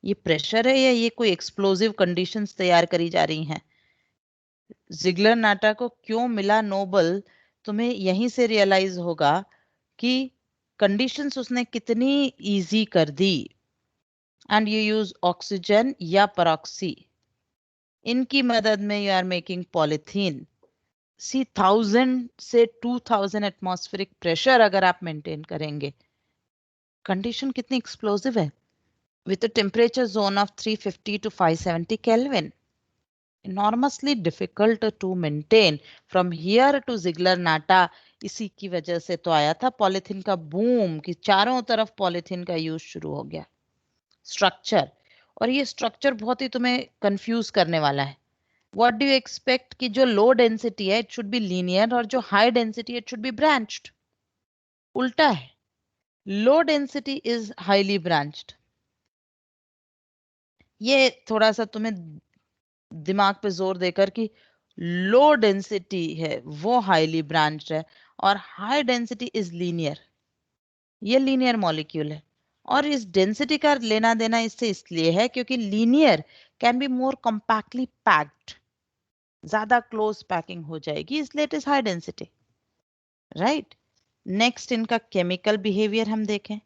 ये प्रेशर है या ये कोई एक्सप्लोजिव कंडीशंस तैयार करी जा रही हैं. जिगलर नाटा को क्यों मिला नोबल, तुम्हें यहीं से रियलाइज होगा कि कंडीशंस उसने कितनी इजी कर दी. एंड यू यूज ऑक्सीजन या परॉक्सी, इनकी मदद में यू आर मेकिंग पॉलीथीन. सी 1000 से 2000 एटमॉस्फेरिक प्रेशर अगर आप मेंटेन करेंगे, कंडीशन कितनी एक्सप्लोसिव है. With a temperature zone of 350 to 570 Kelvin. enormously difficult to maintain. From here to Ziegler Natta, इसी की वजह से तो आया था पॉलिथीन का बूम कि चारों तरफ पॉलिथीन का यूज शुरू हो गया. स्ट्रक्चर, और ये स्ट्रक्चर बहुत ही तुम्हें कंफ्यूज करने वाला है. व्हाट डू यू एक्सपेक्ट कि जो लो डेंसिटी है इट शुड बी लीनियर और जो high density it should be branched. उल्टा है. Low density is highly branched. ये थोड़ा सा तुम्हें दिमाग पे जोर देकर कि लो डेंसिटी है वो हाईली ब्रांच्ड है और हाई डेंसिटी इज लीनियर. ये लीनियर मॉलिक्यूल है. और इस डेंसिटी का लेना देना इससे इसलिए है क्योंकि linear can be more compactly packed. ज्यादा क्लोज पैकिंग हो जाएगी, इसलिए it is high density. Right. Next इनका केमिकल बिहेवियर हम देखें.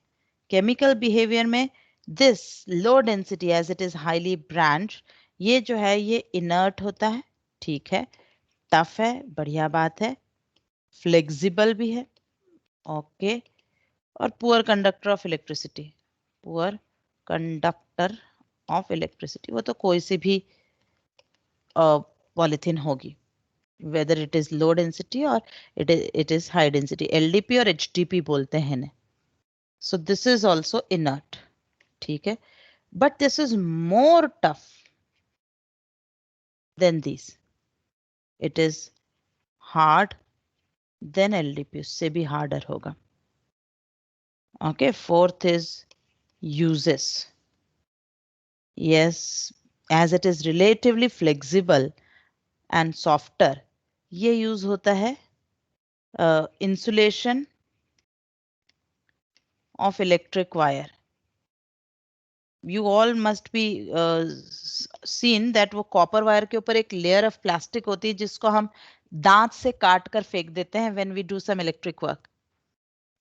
केमिकल बिहेवियर में this low density as it is highly branched, ये जो है ये इनर्ट होता है. ठीक है, टफ है, बढ़िया बात है. फ्लेक्सिबल भी है. ओके, और poor conductor of electricity. Poor conductor of electricity, वो तो कोई सी भी पॉलिथीन होगी, whether it is low density or it is high density. LDP और HDP बोलते हैं इन्हें. So this is also inert. ठीक है, but this is more tough than these. It is hard than LDP, उससे भी harder होगा. Okay, fourth is uses. Yes, as it is relatively flexible and softer. ये use होता है insulation of electric wire. You all must be seen that वो copper wire के ऊपर एक लेयर ऑफ प्लास्टिक होती है जिसको हम दांत से काट कर फेंक देते हैं when we do some electric work.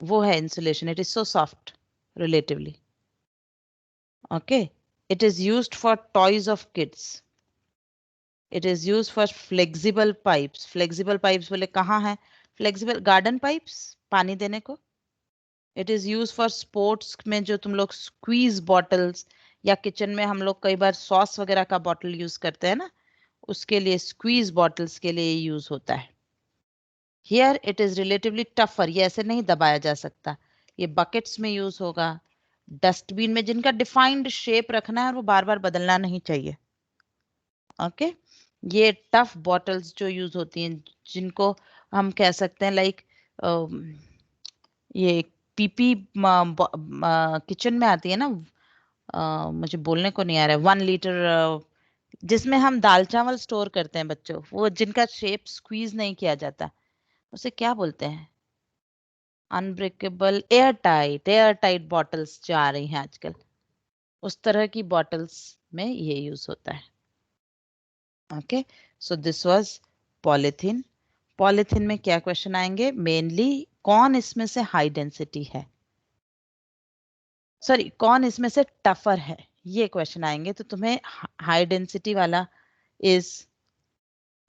वो है insulation. It is so soft relatively. Okay. It is used for toys of kids. It is used for flexible pipes. Flexible pipes बोले कहाँ है? Flexible garden pipes पानी देने को. It is used for sports में जो तुम लोग squeeze bottles या किचन में हम लोग कई बार सॉस वगैरह का बॉटल यूज करते हैं ना, उसके लिए स्क्वीज बॉटल्स के लिए यूज होता है. Here it is relatively tougher. ये ऐसे नहीं दबाया जा सकता. ये बकेट्स में यूज होगा, डस्टबिन में जिनका डिफाइंड शेप रखना है और वो बार बार बदलना नहीं चाहिए. ओके ये टफ बॉटल्स जो यूज होती हैं जिनको हम कह सकते हैं लाइक ये पीपी किचन में आती है ना, मुझे बोलने को नहीं आ रहा है, 1 लीटर जिसमें हम दाल चावल स्टोर करते हैं बच्चों, वो जिनका शेप स्क्वीज नहीं किया जाता, उसे क्या बोलते हैं? अनब्रेकेबल एयर टाइट बॉटल्स जो आ रही हैं आजकल, उस तरह की बॉटल्स में ये यूज होता है. Okay so this was polythene. Polythene में क्या क्वेश्चन आएंगे? मेनली कौन इसमें से हाई डेंसिटी है, सॉरी कौन इसमें से टफर है, ये क्वेश्चन आएंगे. तो तुम्हें हाई डेंसिटी वाला इज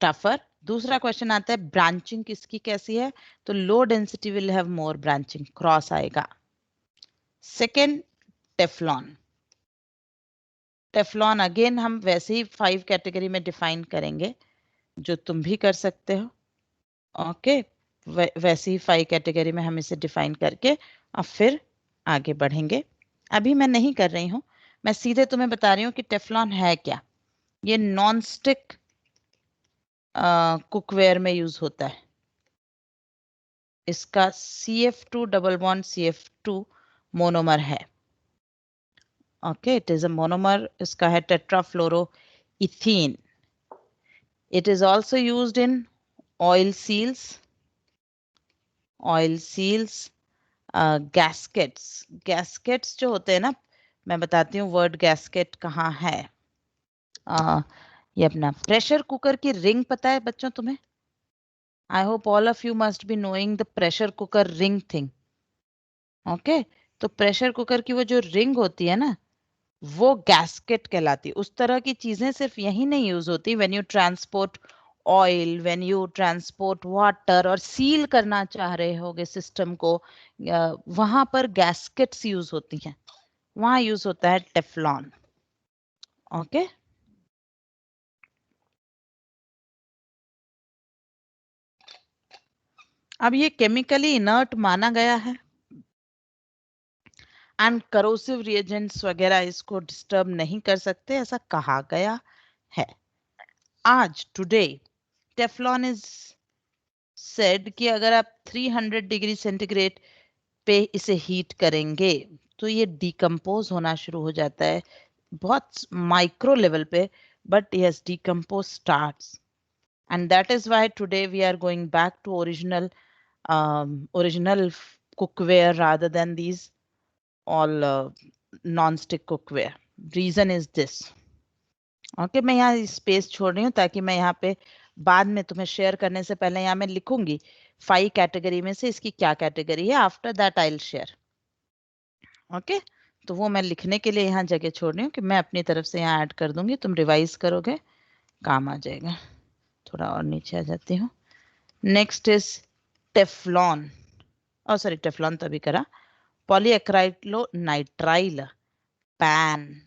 टफर. दूसरा क्वेश्चन आता है ब्रांचिंग किसकी कैसी है, तो low density will have more branching, cross आएगा. Second Teflon. टेफ्लॉन अगेन हम वैसे ही 5 कैटेगरी में डिफाइन करेंगे जो तुम भी कर सकते हो. ओके वैसे ही 5 कैटेगरी में हम इसे डिफाइन करके अब फिर आगे बढ़ेंगे. अभी मैं नहीं कर रही हूँ, मैं सीधे तुम्हें बता रही हूँ कि टेफ्लॉन है क्या. ये नॉन स्टिक कुकवेयर में यूज होता है. इसका CF2 double bond CF2 monomer है. Okay it is a monomer. इसका है tetrafluoroethene. It is also used in oil seals, gaskets. Gaskets जो होते हैं ना, मैं बताती हूँ वर्ड गैस्केट कहाँ है. ये अपना प्रेशर कुकर की रिंग पता है बच्चों तुम्हें? I hope all of you must be knowing the pressure cooker ring thing. Okay तो प्रेशर कुकर की वो जो रिंग होती है ना, वो गैस्केट कहलाती है. उस तरह की चीजें सिर्फ यही नहीं यूज होती. When you transport oil, when you transport water और सील करना चाह रहे होगे सिस्टम को, वहां पर गैस्केट्स यूज होती हैं. वहां यूज होता है टेफ्लॉन. ओके अब ये केमिकली इनर्ट माना गया है एंड करोसिव रिएजेंट्स वगैरह इसको डिस्टर्ब नहीं कर सकते, ऐसा कहा गया है. आज टुडे टेफ्लॉन इज सेड कि अगर आप 300 डिग्री सेंटीग्रेड पे इसे हीट करेंगे तो ये डिकम्पोज होना शुरू हो जाता है बहुत माइक्रो लेवल पे, but yes decompose starts. And that is why today we are going back to original cookware rather than these all non-stick cookware. Reason is this. Okay मैं यहाँ स्पेस छोड़ रही हूँ ताकि मैं यहाँ पे बाद में तुम्हें शेयर करने से पहले यहाँ मैं लिखूंगी 5 कैटेगरी में से इसकी क्या कैटेगरी है. After that I will share. Okay तो वो मैं लिखने के लिए यहाँ जगह छोड़ रही हूँ कि मैं अपनी तरफ से यहाँ ऐड कर दूंगी, तुम रिवाइज करोगे, काम आ जाएगा. थोड़ा और नीचे आ जाती हूँ. Next is Teflon. Oh sorry Teflon तो अभी करा. पॉलीएक्राइलोनाइट्राइल पैन.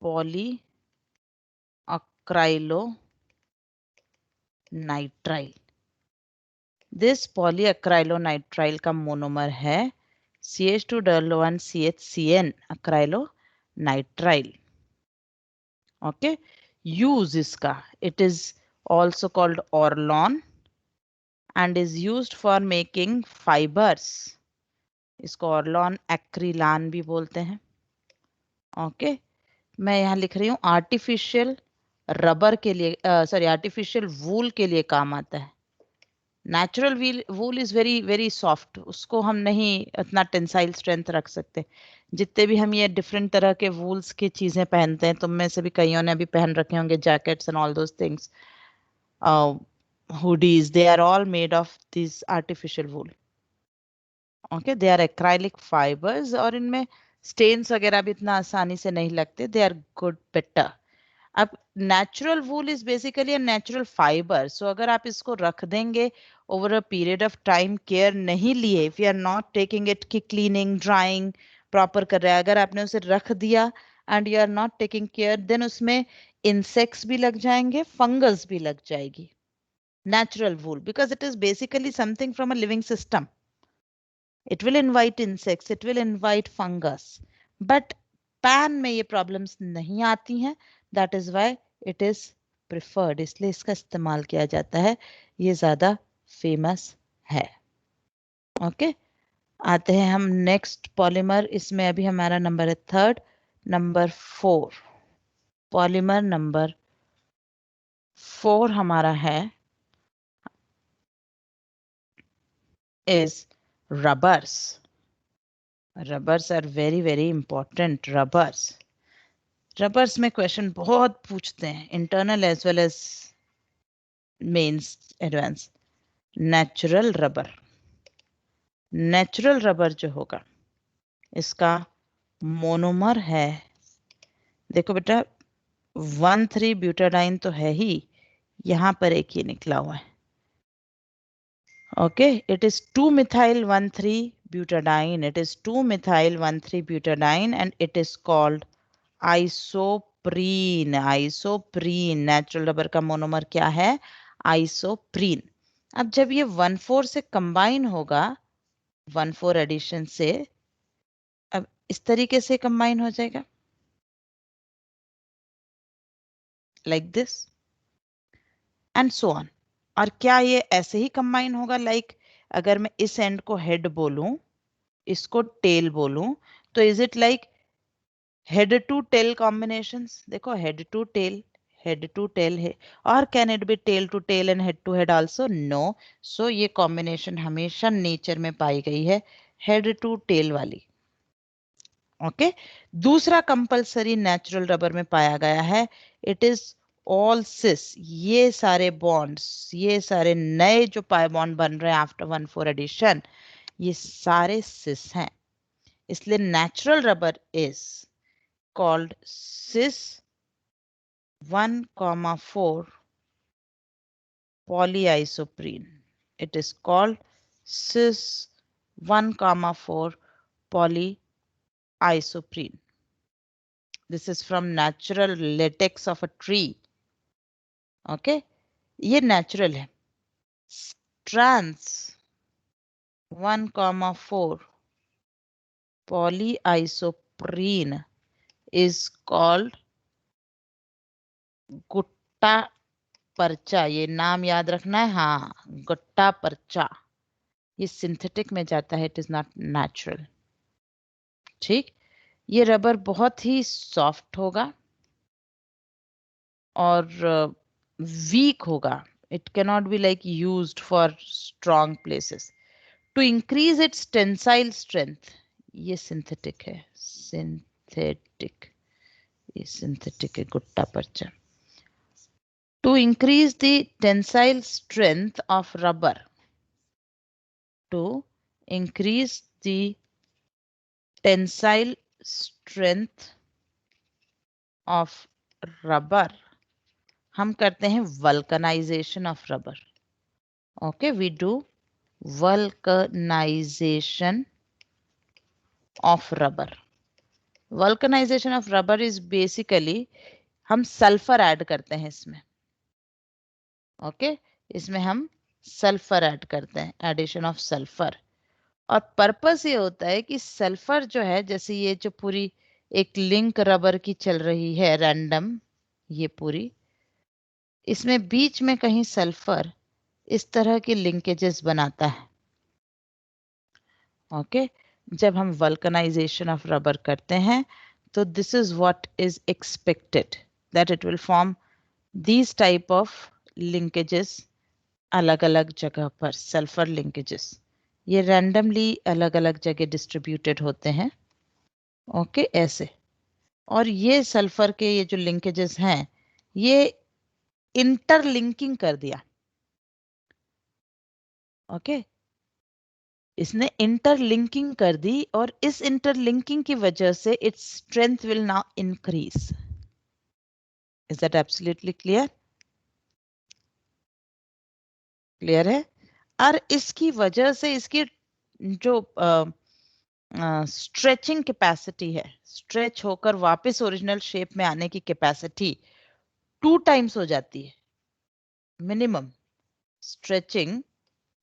पॉलीअक्राइलोनाइट्राइल. दिस पॉलीअक्राइलोनाइट्राइल का मोनोमर है CH2 CH1CHCN अक्राइलोनाइट्राइल. ओके यूज इसका, it is also called Orlon and is used for making fibres. इसको ऑर्लॉन एक्रिलान भी बोलते हैं. ओके मैं यहाँ लिख रही हूँ आर्टिफिशियल रबर के लिए, सॉरी आर्टिफिशियल वूल के लिए काम आता है। Natural wool is very very soft, उसको हम नहीं इतना टेंसाइल स्ट्रेंथ रख सकते। जितने भी हम ये डिफरेंट तरह के वूल्स की चीजें पहनते हैं, तुम में से भी कईयों ने अभी पहन रखे होंगे jackets and all those things, hoodies, they are all made of this artificial wool. Okay, they are acrylic fibers और इनमें stains वगैरह भी इतना आसानी से नहीं लगते, they are good better. अब natural wool is basically a natural fibre, so अगर आप इसको रख देंगे over a period of time, care नहीं लिए, if you are not taking it की क्लीनिंग ड्राइंग प्रॉपर कर रहा है, अगर आपने उसे रख दिया and you are not taking care, then उसमें इंसेक्ट्स भी लग जाएंगे, फंगस भी लग जाएगी। Natural wool, because it is basically something from a living system. It will invite insects, it will invite fungus, but pan में ये problems नहीं आती हैं, that is why it is preferred, इसलिए इसका इस्तेमाल किया जाता है, ये ज़्यादा famous है। ओके आते हैं हम नेक्स्ट पॉलीमर, इसमें अभी हमारा नंबर है थर्ड, नंबर 4। पॉलीमर नंबर 4 हमारा है is rubbers. Rubbers are very very important. Rubbers में क्वेश्चन बहुत पूछते हैं, internal as well as mains advance. Natural rubber जो होगा इसका मोनोमर है, देखो बेटा 1,3 ब्यूटाडाइन तो है ही, यहां पर एक ये निकला हुआ है। Okay it is 2-methyl-1,3 butadiene, it is 2-methyl-1,3 butadiene and it is called isoprene. Natural rubber का मोनोमर क्या है? आइसोप्रीन। अब जब ये 1,4 से कंबाइन होगा, 1,4 एडिशन से, अब इस तरीके से कंबाइन हो जाएगा like this and so on. और क्या ये ऐसे ही कंबाइन होगा लाइक अगर मैं इस एंड को हेड बोलूं, इसको टेल बोलूं, तो is it like head to tail combinations? देखो हेड टू टेल है, और can it be tail to tail and head to head also? No. So ये कॉम्बिनेशन हमेशा नेचर में पाई गई है, हेड टू टेल वाली। ओके दूसरा कंपलसरी नेचुरल रबर में पाया गया है, इट इज ऑल सिस। ये सारे बॉन्ड्स, ये सारे नए जो पाई बॉन्ड बन रहे हैं आफ्टर 1,4 एडिशन, ये सारे सिस हैं, इसलिए natural rubber is called cis 1,4 polyisoprene. It is called cis 1,4 polyisoprene. This is from natural latex of a tree. Okay, ये natural है. Trans 1,4 polyisoprene is called Gutta पर्चा। ये नाम याद रखना है, हाँ गुट्टा पर्चा। ये सिंथेटिक में जाता है, इट इज नॉट नेचुरल। ठीक, ये रबर बहुत ही सॉफ्ट होगा और वीक होगा, it can not be like used for strong places. To increase its tensile strength, ये सिंथेटिक है, ये सिंथेटिक है गुट्टा पर्चा। To increase the tensile strength of rubber, to increase the tensile strength of rubber, हम करते हैं vulcanization of rubber. Okay, we do vulcanization of rubber. Vulcanization of rubber is basically हम sulphur add करते हैं इसमें। Okay इसमें हम sulphur add करते हैं, एडिशन ऑफ सल्फर। और पर्पस ये होता है कि सल्फर जो है, जैसे ये जो पूरी एक लिंक रबर की चल रही है रैंडम, ये पूरी, इसमें बीच में कहीं सल्फर इस तरह की लिंकेजेस बनाता है। ओके जब हम वल्कनाइजेशन ऑफ रबर करते हैं तो this is what is expected, that it will form these type of linkages अलग अलग जगह पर, सल्फर linkages. ये randomly अलग अलग जगह distributed होते हैं. ओके ऐसे. और ये सल्फर के ये जो linkages हैं ये इंटरलिंकिंग कर दिया. ओके इसने इंटरलिंकिंग कर दी और इस इंटरलिंकिंग की वजह से its strength will now increase. Is that absolutely clear? Clear है? और इसकी वजह से इसकी जो स्ट्रेचिंग कैपेसिटी है, स्ट्रेच होकर वापस ओरिजिनल शेप में आने की कैपेसिटी 2 टाइम्स हो जाती है. Minimum stretching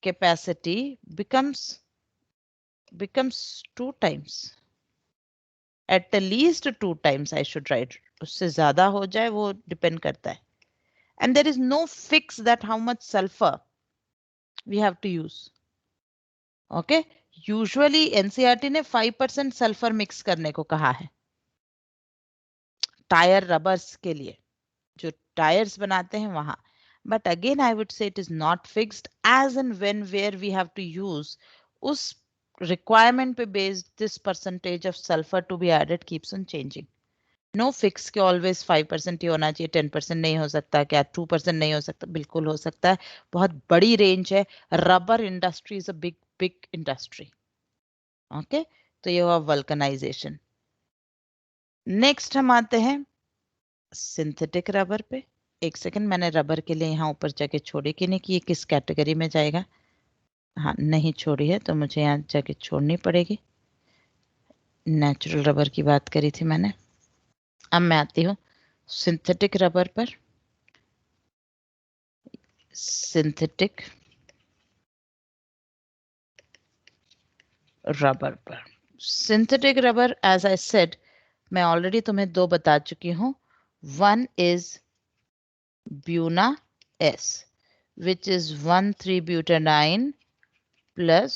capacity becomes 2 times. At least 2 times I should write. उससे ज्यादा हो जाए वो डिपेंड करता है. And there is no fix that how much sulfur we have to use. Okay? Usually NCERT ने 5% सल्फर मिक्स करने को कहा है टायर रबर्स के लिए, जो टायर्स बनाते हैं वहां. But again I would say it is not fixed. As and when where we have to use, उस requirement पे based this percentage of sulfur to be added keeps on changing. No fix के always 5% ही होना चाहिए, 10% नहीं हो सकता क्या, 2% नहीं हो सकता, बिल्कुल हो सकता है. बहुत बड़ी रेंज है. Rubber industry is a big big industry. Okay तो ये हुआ वल्कनाइजेशन. नेक्स्ट हम आते हैं सिंथेटिक रबर पे. एक सेकंड, मैंने रबर के लिए यहाँ ऊपर जगह छोड़ी कि नहीं कि ये किस कैटेगरी में जाएगा. हाँ नहीं छोड़ी है तो मुझे यहाँ जगह छोड़नी पड़ेगी. नेचुरल रबर की बात करी थी मैंने. अब मैं आती हूँ सिंथेटिक रबर पर. सिंथेटिक रबर पर. Synthetic rubber as I said, मैं ऑलरेडी तुम्हें 2 बता चुकी हूँ. One is Buna S which is 1,3-butadiene plus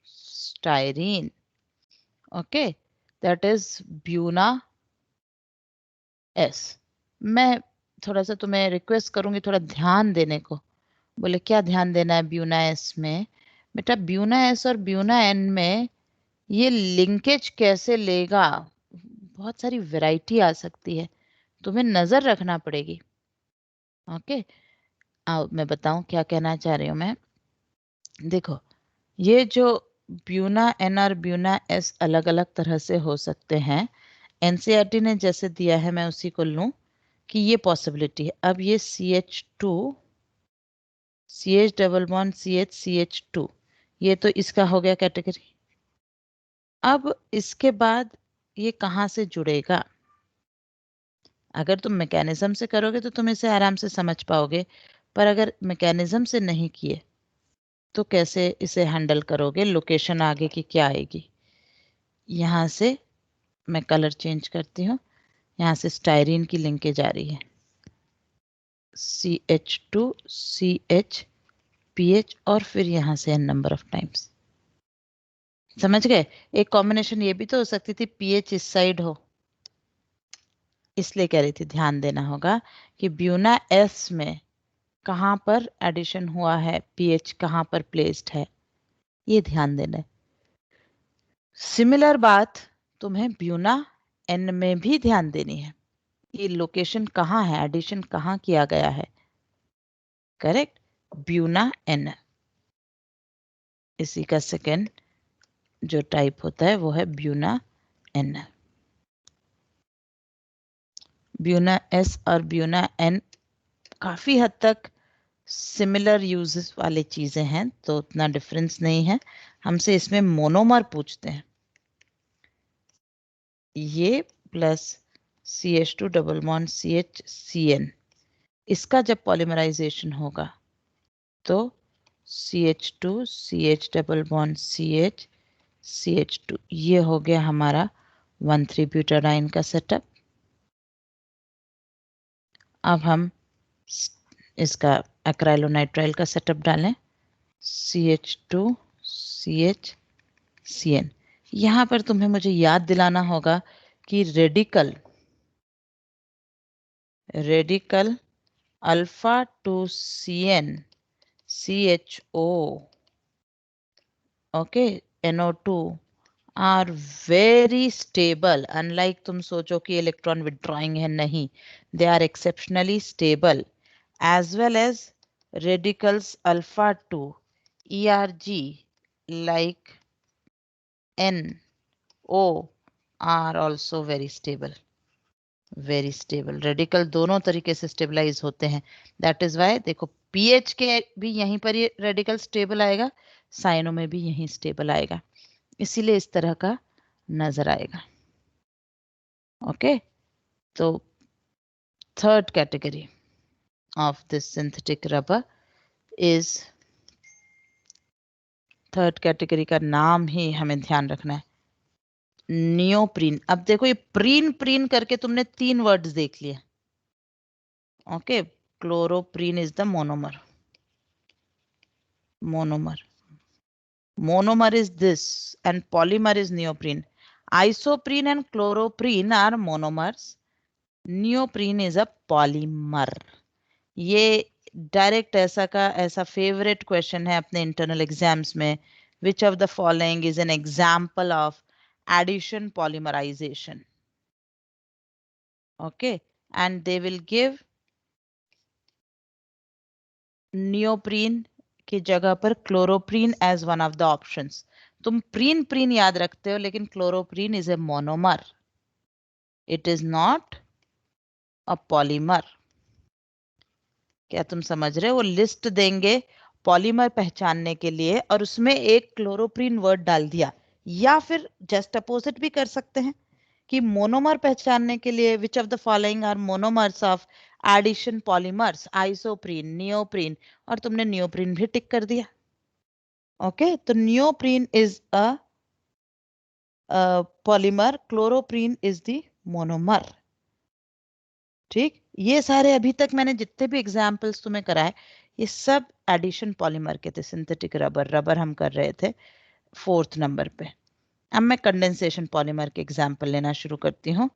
styrene. Okay that is Buna S. मैं थोड़ा सा तुम्हें रिक्वेस्ट करूंगी थोड़ा ध्यान देने को. बोले क्या ध्यान देना है ब्यूना एस में? बेटा ब्यूना एस और ब्यूना एन में ये लिंकेज कैसे लेगा, बहुत सारी वैरायटी आ सकती है, तुम्हें नजर रखना पड़ेगी. ओके आओ मैं बताऊं क्या कहना चाह रही हूं मैं. देखो ये जो ब्यूना एन और ब्यूना एस अलग अलग तरह से हो सकते हैं. एनसीईआरटी ने जैसे दिया है मैं उसी को लूं कि ये पॉसिबिलिटी है. अब ये CH2 CH double bond CH CH2 ये तो इसका हो गया कैटेगरी. अब इसके बाद ये कहाँ से जुड़ेगा? अगर तुम मैकेनिज्म से करोगे तो तुम इसे आराम से समझ पाओगे, पर अगर मैकेनिज्म से नहीं किए तो कैसे इसे हैंडल करोगे? लोकेशन आगे की क्या आएगी? यहाँ से मैं कलर चेंज करती हूँ. यहाँ से स्टाइरीन की लिंकेज आ रही है. CH2 CH PH और फिर यहाँ से n नंबर ऑफ टाइम्स. समझ गए? एक कॉम्बिनेशन ये भी तो हो सकती थी PH इस साइड हो, इसलिए कह रही थी ध्यान देना होगा कि ब्यूना एस में कहाँ पर एडिशन हुआ है, पीएच कहाँ पर प्लेस्ड है, ये ध्यान देना है. सिमिलर बात तुम्हें ब्यूना एन में भी ध्यान देनी है. ये लोकेशन कहाँ है, एडिशन कहाँ किया गया है. Correct, Buna N. इसी का सेकेंड जो टाइप होता है वो है ब्यूना एन. ब्यूना एस और ब्यूना एन काफी हद तक सिमिलर यूजेस वाले चीजें हैं तो उतना डिफरेंस नहीं है. हमसे इसमें मोनोमर पूछते हैं. ये plus CH2 double bond CH CN, इसका जब पॉलीमराइजेशन होगा तो CH2 CH double bond CH CH2 ये हो गया हमारा 1,3-butadiene का सेटअप. अब हम इसका एक्राइलोनाइट्राइल का सेटअप डालें. CH2 CH CN. यहाँ पर तुम्हें मुझे याद दिलाना होगा कि radical alpha to CN CHO, okay, NO2 are very stable. Unlike तुम सोचो कि इलेक्ट्रॉन विड्रॉइंग है, नहीं, they are exceptionally stable. As well as radicals alpha to ERG like NO are also very stable, very stable. Radical दोनों तरीके से stabilise होते हैं। दैट इज वाई देखो पीएच के भी यहीं पर ये रेडिकल स्टेबल आएगा, साइनो में भी यहीं स्टेबल आएगा, इसीलिए इस तरह का नजर आएगा। ओके, तो third category of this synthetic rubber is, third category का नाम ही हमें ध्यान रखना है, नियोप्रीन। अब देखो ये प्रीन प्रीन करके तुमने 3 वर्ड्स देख लिए। Okay, chloroprene is the monomer, monomer is this and polymer is neoprene. Isoprene and chloroprene are monomers, neoprene is a polymer. ये डायरेक्ट ऐसा का ऐसा फेवरेट क्वेश्चन है अपने इंटरनल एग्जाम्स में, which of the following is an example of addition polymerisation. Okay, and they will give neoprene की जगह पर chloroprene as one of the options. तुम प्रीन प्रीन याद रखते हो, लेकिन chloroprene is a monomer, it is not a polymer. क्या तुम समझ रहे हो? वो लिस्ट देंगे पॉलीमर पहचानने के लिए और उसमें एक क्लोरोप्रीन वर्ड डाल दिया, या फिर जस्ट अपोजिट भी कर सकते हैं कि मोनोमर पहचानने के लिए which of the following are monomers of addition polymers, isoprene, neoprene, और तुमने नियोप्रीन भी टिक कर दिया। ओके, तो neoprene is a polymer, chloroprene is the monomer. ठीक, ये सारे अभी तक मैंने जितने भी एग्जाम्पल्स तुम्हें कराए, ये सब एडिशन पॉलीमर के थे। सिंथेटिक रबर, रबर हम कर रहे थे 4th नंबर पे। अब मैं कंडेंसेशन पॉलीमर के एग्जाम्पल लेना शुरू करती हूँ।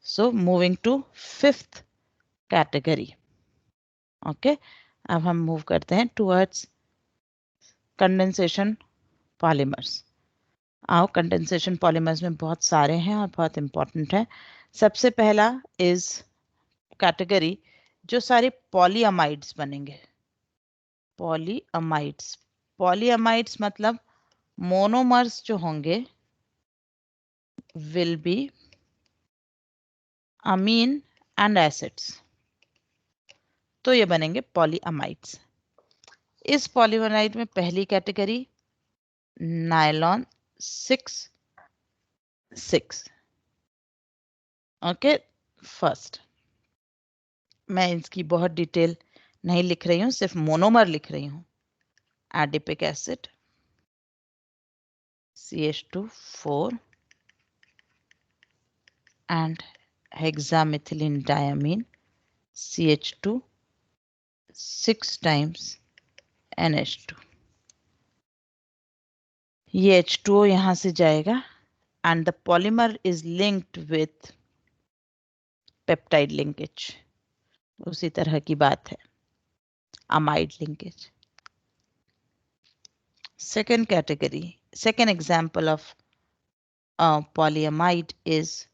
So moving to 5th category. Okay, अब हम मूव करते हैं टुवर्ड्स कंडेंसेशन पॉलीमर्स। आओ, कंडेंसेशन पॉलीमर्स में बहुत सारे हैं और बहुत इंपॉर्टेंट है। सबसे पहला इज कैटेगरी जो सारे पॉलीअमाइड्स बनेंगे। पॉलीअमाइड्स, पॉलीअमाइड्स मतलब मोनोमर्स जो होंगे will be amine and acids, तो ये बनेंगे पॉलीअमाइड्स। इस पॉलीअमाइड में पहली कैटेगरी नायलॉन 6,6। ओके, फर्स्ट, मैं इसकी बहुत डिटेल नहीं लिख रही हूँ, सिर्फ मोनोमर लिख रही हूँ। Adipic acid CH2 4 and hexamethylene diamine CH2 6 times NH2। ये H2O यहां से जाएगा and the polymer is linked with peptide linkage, उसी तरह की बात है, amide linkage। Second category, second example of polyamide is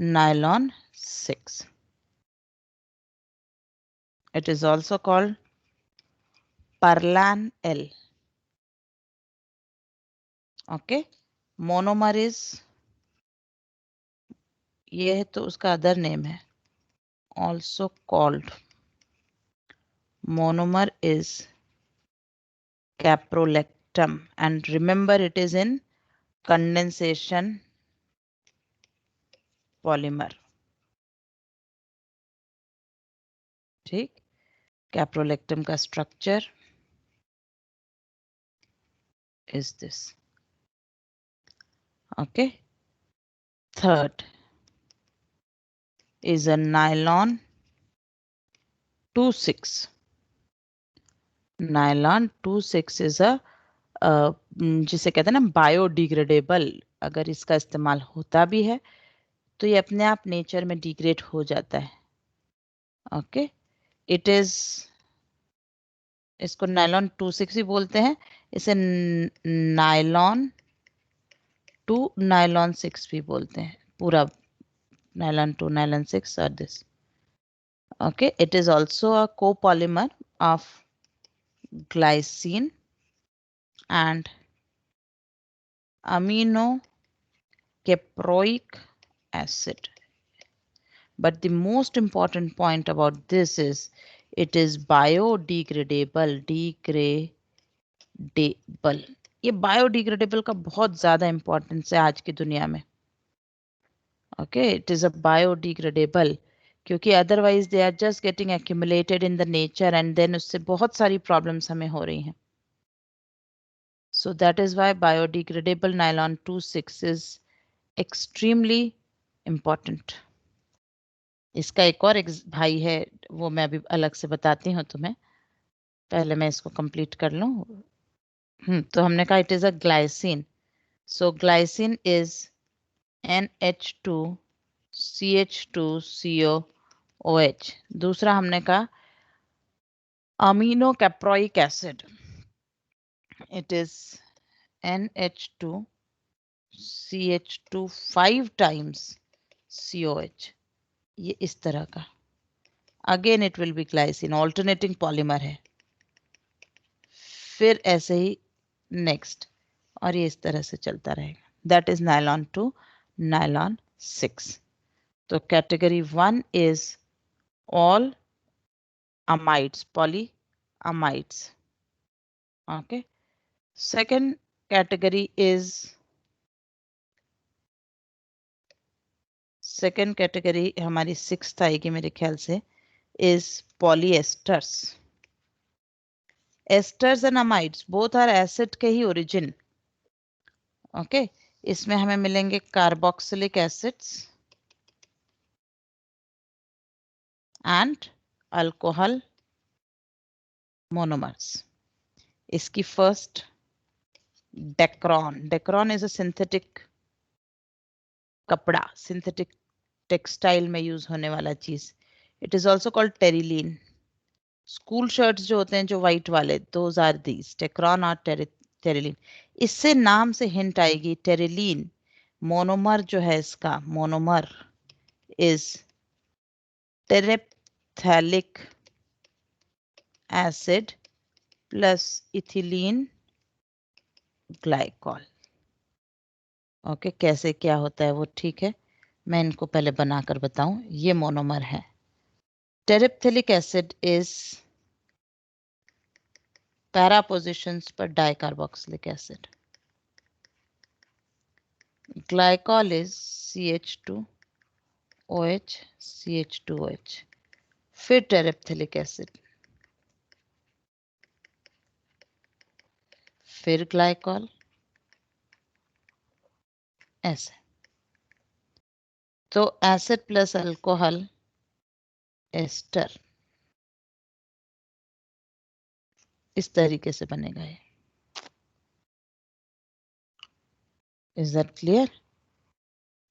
nylon 6. It is also called Perlan L. Okay, monomer is, ये है तो उसका अदर नेम है, also called monomer is caprolactam, and remember it is in condensation polymer। ठीक, caprolactam का structure is this। okay, third is a nylon 2,6। nylon 2,6 is a जिसे कहते हैं ना बायोडिग्रेडेबल, अगर इसका इस्तेमाल होता भी है तो ये अपने आप नेचर में डिग्रेड हो जाता है। ओके, इट इज, इसको नायलॉन 26 भी बोलते हैं, इसे नायलॉन 2 नायलॉन 6 भी बोलते हैं, पूरा नायलॉन 2 नायलॉन 6 और this. Okay, it is also a copolymer of glycine and aminocaproic acid. But the most important point about this is it is biodegradable, degradable. ये बायोडिग्रेडेबल का बहुत ज्यादा इंपॉर्टेंस है आज की दुनिया में। Okay, it is a biodegradable, क्योंकि otherwise they are just getting accumulated in the nature and then उससे बहुत सारी प्रॉब्लम्स हमें हो रही हैं। So that is why biodegradable nylon 26 is extremely important. इसका एक और भाई है, वो मैं अभी अलग से बताती हूँ तुम्हें, पहले मैं इसको कंप्लीट कर लूँ। तो हमने कहा it is a glycine, so glycine is NH2CH2COOH। दूसरा हमने कहा amino caproic acid, it is NH2CH2 5 times COH, ये इस तरह का। Again it will be glycine, alternating polymer है। फिर ऐसे ही नेक्स्ट, और ये इस तरह से चलता रहेगा। That is nylon 2 nylon 6। तो category 1 is all amides, polyamides. Okay, second category हमारी 6th आएगी मेरे ख्याल से, is polyesters. Esters and amides both are acid के ही origin. Okay, इसमें हमें मिलेंगे carboxylic acids and alcohol monomers. इसकी first Dacron, Dacron is a synthetic कपड़ा, सिंथेटिक टेक्सटाइल में यूज होने वाला चीज। It is also called terylene. School shirts जो होते हैं जो व्हाइट वाले, दोज आर दीज टेक्रॉन और टेरिलीन। इससे नाम से हिंट आएगी, टेरिलीन मोनोमर जो है, इसका monomer is terephthalic acid plus ethylene glycol. Okay, कैसे क्या होता है वो ठीक है, मैं इनको पहले बनाकर बताऊं। ये मोनोमर है। टेरेप्थेलिक एसिड इज पैरा पोजिशंस पर dicarboxylic acid. Glycol is CH2OH CH2OH। फिर टेरेप्थेलिक एसिड, फिर ग्लाइकॉल, ऐसे। तो एसिड प्लस अल्कोहल एस्टर, इस तरीके से बनेगा ये। Is that clear?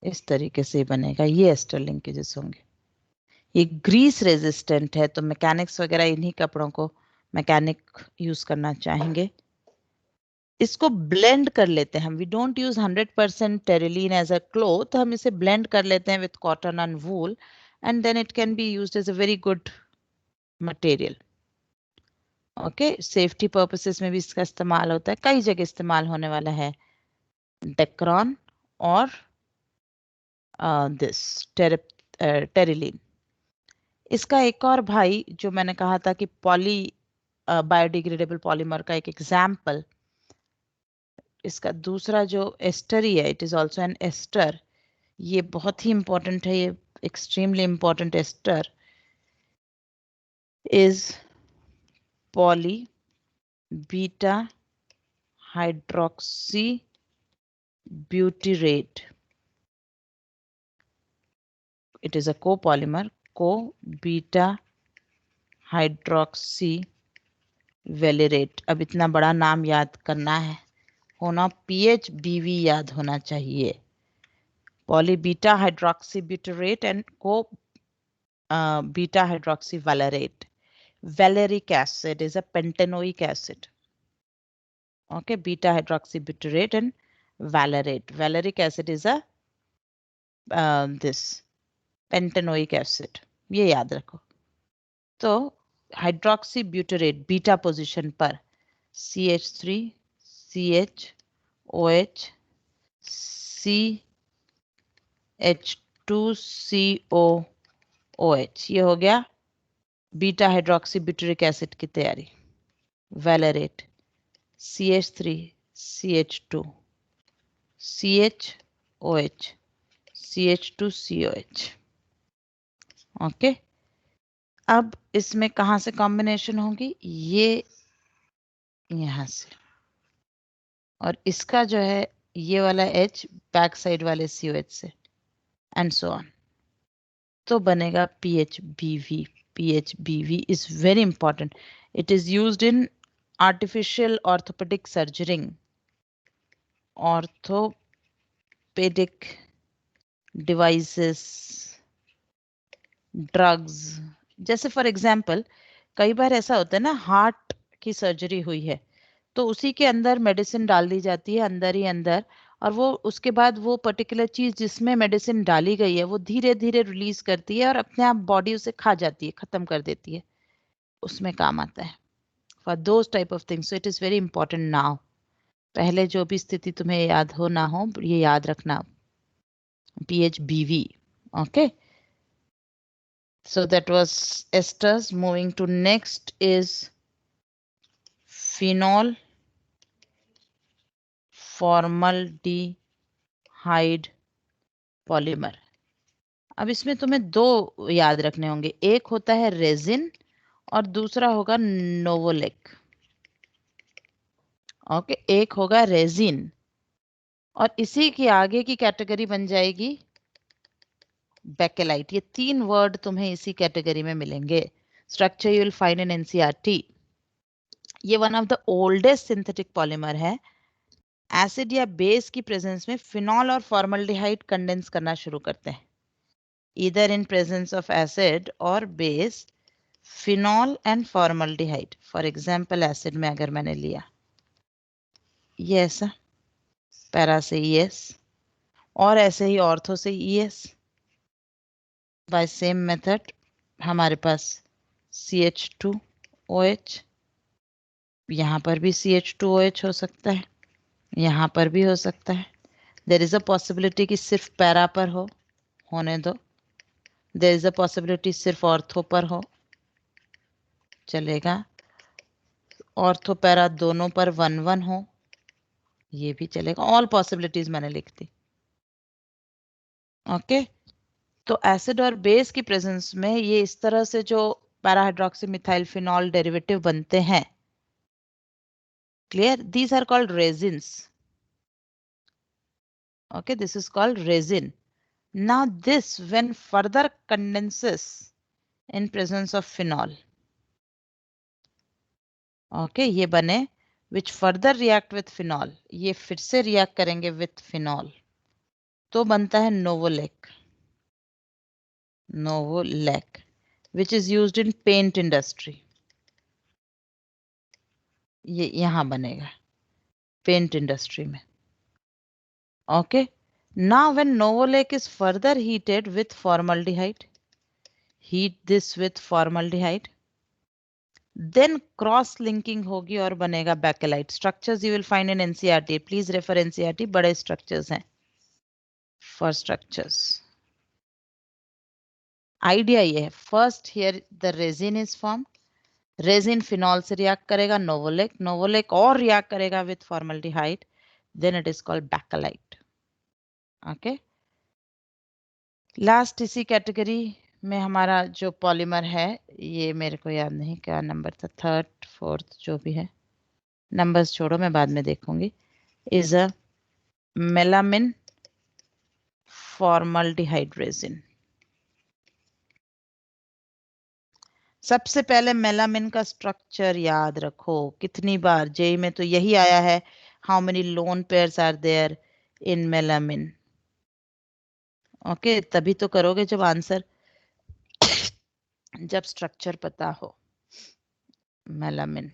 इस तरीके से बनेगा, ये एस्टर लिंकेजेस होंगे। ये ग्रीस रेजिस्टेंट है, तो मैकेनिक्स वगैरह इन्हीं कपड़ों को मैकेनिक यूज करना चाहेंगे। इसको ब्लेंड कर लेते हैं हम। We don't use 100% terylene as a cloth, हम इसे ब्लेंड कर लेते हैं with cotton and wool and then it can be used as a very good material. Okay, safety purposes में भी इसका इस्तेमाल होता है, कई जगह इस्तेमाल होने वाला है डेक्रॉन और दिस टेरिलीन। इसका एक और भाई जो मैंने कहा था कि बायोडिग्रेडेबल पॉलीमर का एक एग्जाम्पल, इसका दूसरा जो एस्टर ही है, it is also an ester. ये बहुत ही इंपॉर्टेंट है, ये extremely important ester is poly beta hydroxy butyrate. It is a copolymer, co beta hydroxy valerate. अब इतना बड़ा नाम याद करना है, होना PHBV याद होना चाहिए। पॉलीबीटा हाइड्रोक्सी ब्यूटरेट एंड को beta hydroxy valerate. Valeric acid is a pentanoic acid. Okay, beta hydroxybutyrate and valerate. Valeric acid is a this pentanoic acid. ये याद रखो। तो हाइड्रोक्सी ब्यूटरेट बीटा पोजीशन पर CH3 CH OH CH2CO OH, ये हो गया beta hydroxy butyric acid की तैयारी। Valerate CH3 CH2 CHOH CH2COH। Okay, अब इसमें कहां से कॉम्बिनेशन होगी, ये यहां से, और इसका जो है ये वाला H बैक साइड वाले COH से, एंड सो ऑन। तो बनेगा PHBV. PHBV is very important. It is used in artificial orthopedic surgery, orthopedic devices, drugs। जैसे फॉर एग्जाम्पल कई बार ऐसा होता है ना, हार्ट की सर्जरी हुई है तो उसी के अंदर मेडिसिन डाल दी जाती है अंदर ही अंदर, और वो उसके बाद वो पर्टिकुलर चीज जिसमें मेडिसिन डाली गई है वो धीरे धीरे रिलीज करती है और अपने आप बॉडी उसे खा जाती है, खत्म कर देती है, उसमें काम आता है। For those type of things, so it is very important now. पहले जो भी स्थिति तुम्हें याद हो ना हो, ये याद रखना, PHBV। Okay, so that was esters. Moving to next is phenol formaldehyde polymer। अब इसमें तुम्हें दो याद रखने होंगे, एक होता है रेजिन और दूसरा होगा नोवोलेक। ओके, एक होगा रेजिन और इसी की आगे की कैटेगरी बन जाएगी बेकेलाइट। ये तीन वर्ड तुम्हें इसी कैटेगरी में मिलेंगे। Structure you will find in NCERT। ये one of the oldest synthetic polymer है। एसिड या बेस की प्रेजेंस में फिनॉल और फॉर्मल्डिहाइड कंडेंस करना शुरू करते हैं, either in presence of acid और base, phenol and formaldehyde. For example acid में अगर मैंने लिया ये ऐसा, पैरा से ES, और ऐसे ही ऑर्थो से ES, बाय सेम मेथड हमारे पास CH2OH, यहाँ पर भी CH2OH हो सकता है, यहाँ पर भी हो सकता है। देयर इज अ पॉसिबिलिटी कि सिर्फ पैरा पर हो, होने दो। देयर इज अ पॉसिबिलिटी सिर्फ ऑर्थो पर हो, चलेगा। ऑर्थो पैरा दोनों पर 1-1 हो, ये भी चलेगा। ऑल पॉसिबिलिटीज मैंने लिख दी। ओके, तो एसिड और बेस की प्रेजेंस में ये इस तरह से जो पैराहाइड्रोक्सी मिथाइल फिनॉल डेरिवेटिव बनते हैं, clear, these are called resins. Okay, this is called resin. Now this when further condenses in presence of phenol, okay, ये बने which further react with phenol, ये फिर से रिएक्ट करेंगे with phenol, तो बनता है नोवोलेक। नोवोलेक which is used in paint industry, ये यहां बनेगा पेंट इंडस्ट्री में। Okay, now when novolec is further heated with formaldehyde, heat this with formaldehyde, then cross linking होगी और बनेगा bakelite. Structures you will find in NCERT, please refer NCERT, बड़े structures हैं for structures. Idea ये है, first here the resin is form, resin phenol से react करेगा novolac, novolac और रिएक्ट करेगा with formaldehyde, then it is called bakelite. Okay, last इसी category में हमारा जो पॉलीमर है, ये मेरे को याद नहीं क्या नंबर था, 3rd 4th जो भी है, नंबर्स छोड़ो मैं बाद में देखूंगी, is a melamine formaldehyde resin. सबसे पहले मेलामिन का स्ट्रक्चर याद रखो। कितनी बार जेई में तो यही आया है, how many lone pairs are there in melamine. Okay, तभी तो करोगे जब आंसर जब स्ट्रक्चर पता हो। मेलामिन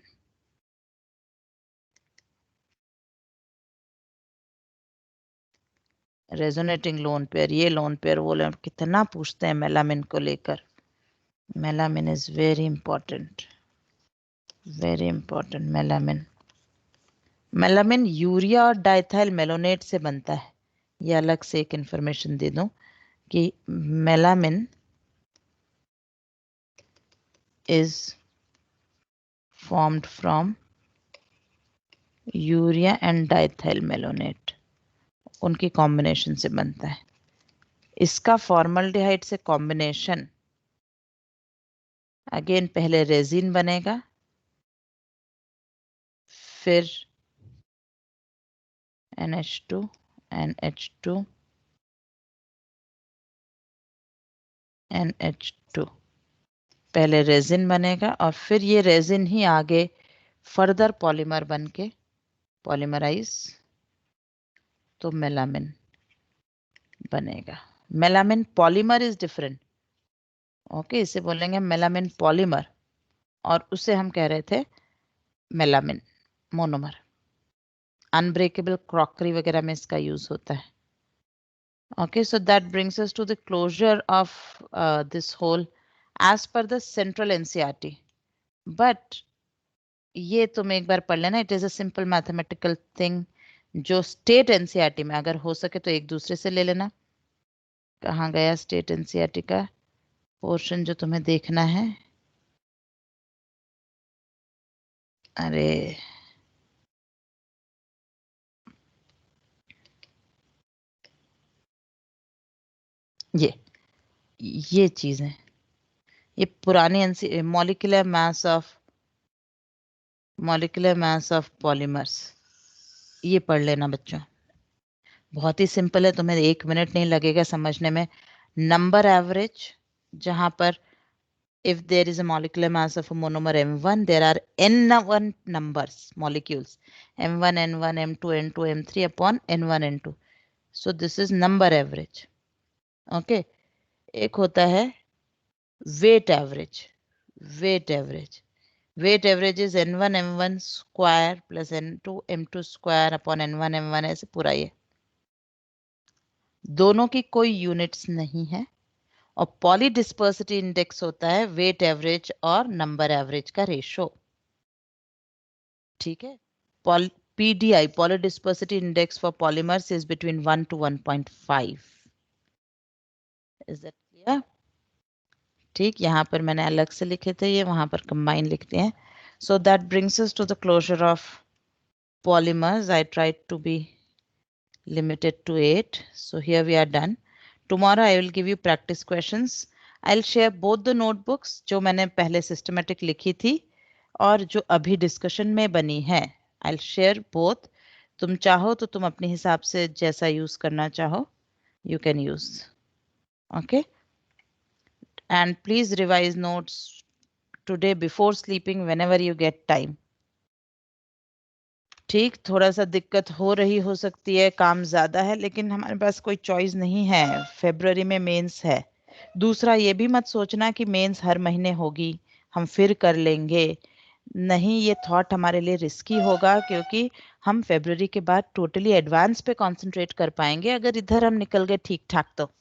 रेजोनेटिंग लोन पेयर, ये लोन पेयर वो लोन, कितना पूछते हैं मेलामिन को लेकर। Melamine is very important, very important. Melamine, melamine urea और डाइथाइल मेलोनेट से बनता है। ये अलग से एक इंफॉर्मेशन दे दूं कि melamine is formed from urea and diethyl malonate, उनकी कॉम्बिनेशन से बनता है। इसका फॉर्मल्डिहाइड से कॉम्बिनेशन, अगेन पहले रेजिन बनेगा, फिर NH2 NH2 NH2, पहले रेजिन बनेगा और फिर ये रेजिन ही आगे फर्दर पॉलीमर बनके पॉलीमराइज तो मेलामिन बनेगा। Melamine polymer is different. Okay, इसे बोलेंगे मेलामिन पॉलीमर और उसे हम कह रहे थे मेलामिन मोनोमर। अनब्रेकेबल क्रॉकरी वगैरह में इसका यूज होता है। Okay, so that brings us to the closure of this whole as per the central NCERT. But ये तुम एक बार पढ़ लेना, it is a simple mathematical thing जो स्टेट एनसीईआरटी में अगर हो सके तो एक दूसरे से ले लेना। कहाँ गया स्टेट एनसीईआरटी का पोर्शन जो तुम्हें देखना है? अरे ये चीजें, ये पुरानी NC molecular mass of polymers, ये पढ़ लेना बच्चों। बहुत ही सिंपल है, तुम्हें 1 मिनट नहीं लगेगा समझने में। नंबर एवरेज, जहां पर if there is a molecular mass of a monomer M1, there are N1 numbers, molecules, M1, N1, M2, N2, M3 upon N1, N2. So this is number average. Okay. एक होता है weight average. Weight average. Weight average is N1, M1 square plus N2, M2 square upon N1, M1, ऐसे पूरा ये। दोनों की कोई units नहीं है। और पॉलीडिस्पर्सिटी इंडेक्स होता है वेट एवरेज और नंबर एवरेज का रेशो। ठीक है, PDI polydispersity index for polymers is between 1 to 1.5। Is that clear? ठीक, यहाँ पर मैंने अलग से लिखे थे, ये वहां पर कंबाइन लिखते हैं। So that brings us to the closure of polymers. I tried to be limited to 8. So here we are done. Tomorrow I will give you practice questions. I'll share both the notebooks जो मैंने पहले systematic लिखी थी और जो अभी discussion में बनी है। I'll share both. तुम चाहो तो तुम अपने हिसाब से जैसा use करना चाहो you can use. Okay? And please revise notes today before sleeping whenever you get time. ठीक, थोड़ा सा दिक्कत हो रही हो सकती है, काम ज्यादा है, लेकिन हमारे पास कोई चॉइस नहीं है। फरवरी में मेंस है। दूसरा ये भी मत सोचना कि मेंस हर महीने होगी, हम फिर कर लेंगे। नहीं, ये थॉट हमारे लिए रिस्की होगा क्योंकि हम फरवरी के बाद टोटली एडवांस पे कंसंट्रेट कर पाएंगे अगर इधर हम निकल गए ठीक ठाक तो।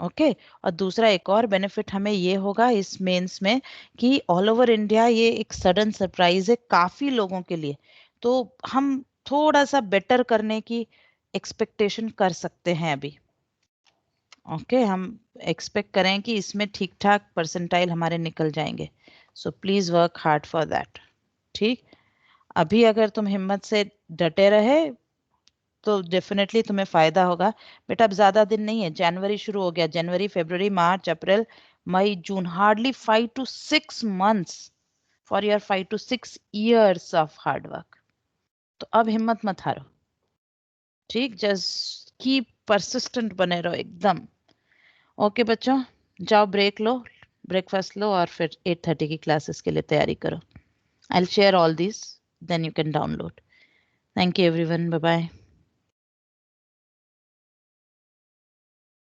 ओके और दूसरा एक और बेनिफिट हमें ये होगा इस मेंस में कि ऑल ओवर इंडिया ये एक सडन सरप्राइज है काफी लोगों के लिए, तो हम थोड़ा सा बेटर करने की एक्सपेक्टेशन कर सकते हैं अभी। ओके, हम एक्सपेक्ट करें कि इसमें ठीक ठाक परसेंटाइल हमारे निकल जाएंगे। So please work hard for that. ठीक, अभी अगर तुम हिम्मत से डटे रहे तो डेफिनेटली तुम्हें फायदा होगा। बेटा अब ज्यादा दिन नहीं है, जनवरी शुरू हो गया, जनवरी फरवरी मार्च अप्रैल मई जून, hardly 5 to 6 months for your 5 to 6 years of hard work. तो अब हिम्मत मत हारो। ठीक, जस्ट कीप परसिस्टेंट बने रहो एकदम। ओके बच्चों, जाओ ब्रेक लो, ब्रेकफास्ट लो और फिर 8:30 की क्लासेस के लिए तैयारी करो. I'll share all these, then you can download. Thank you everyone. Bye bye.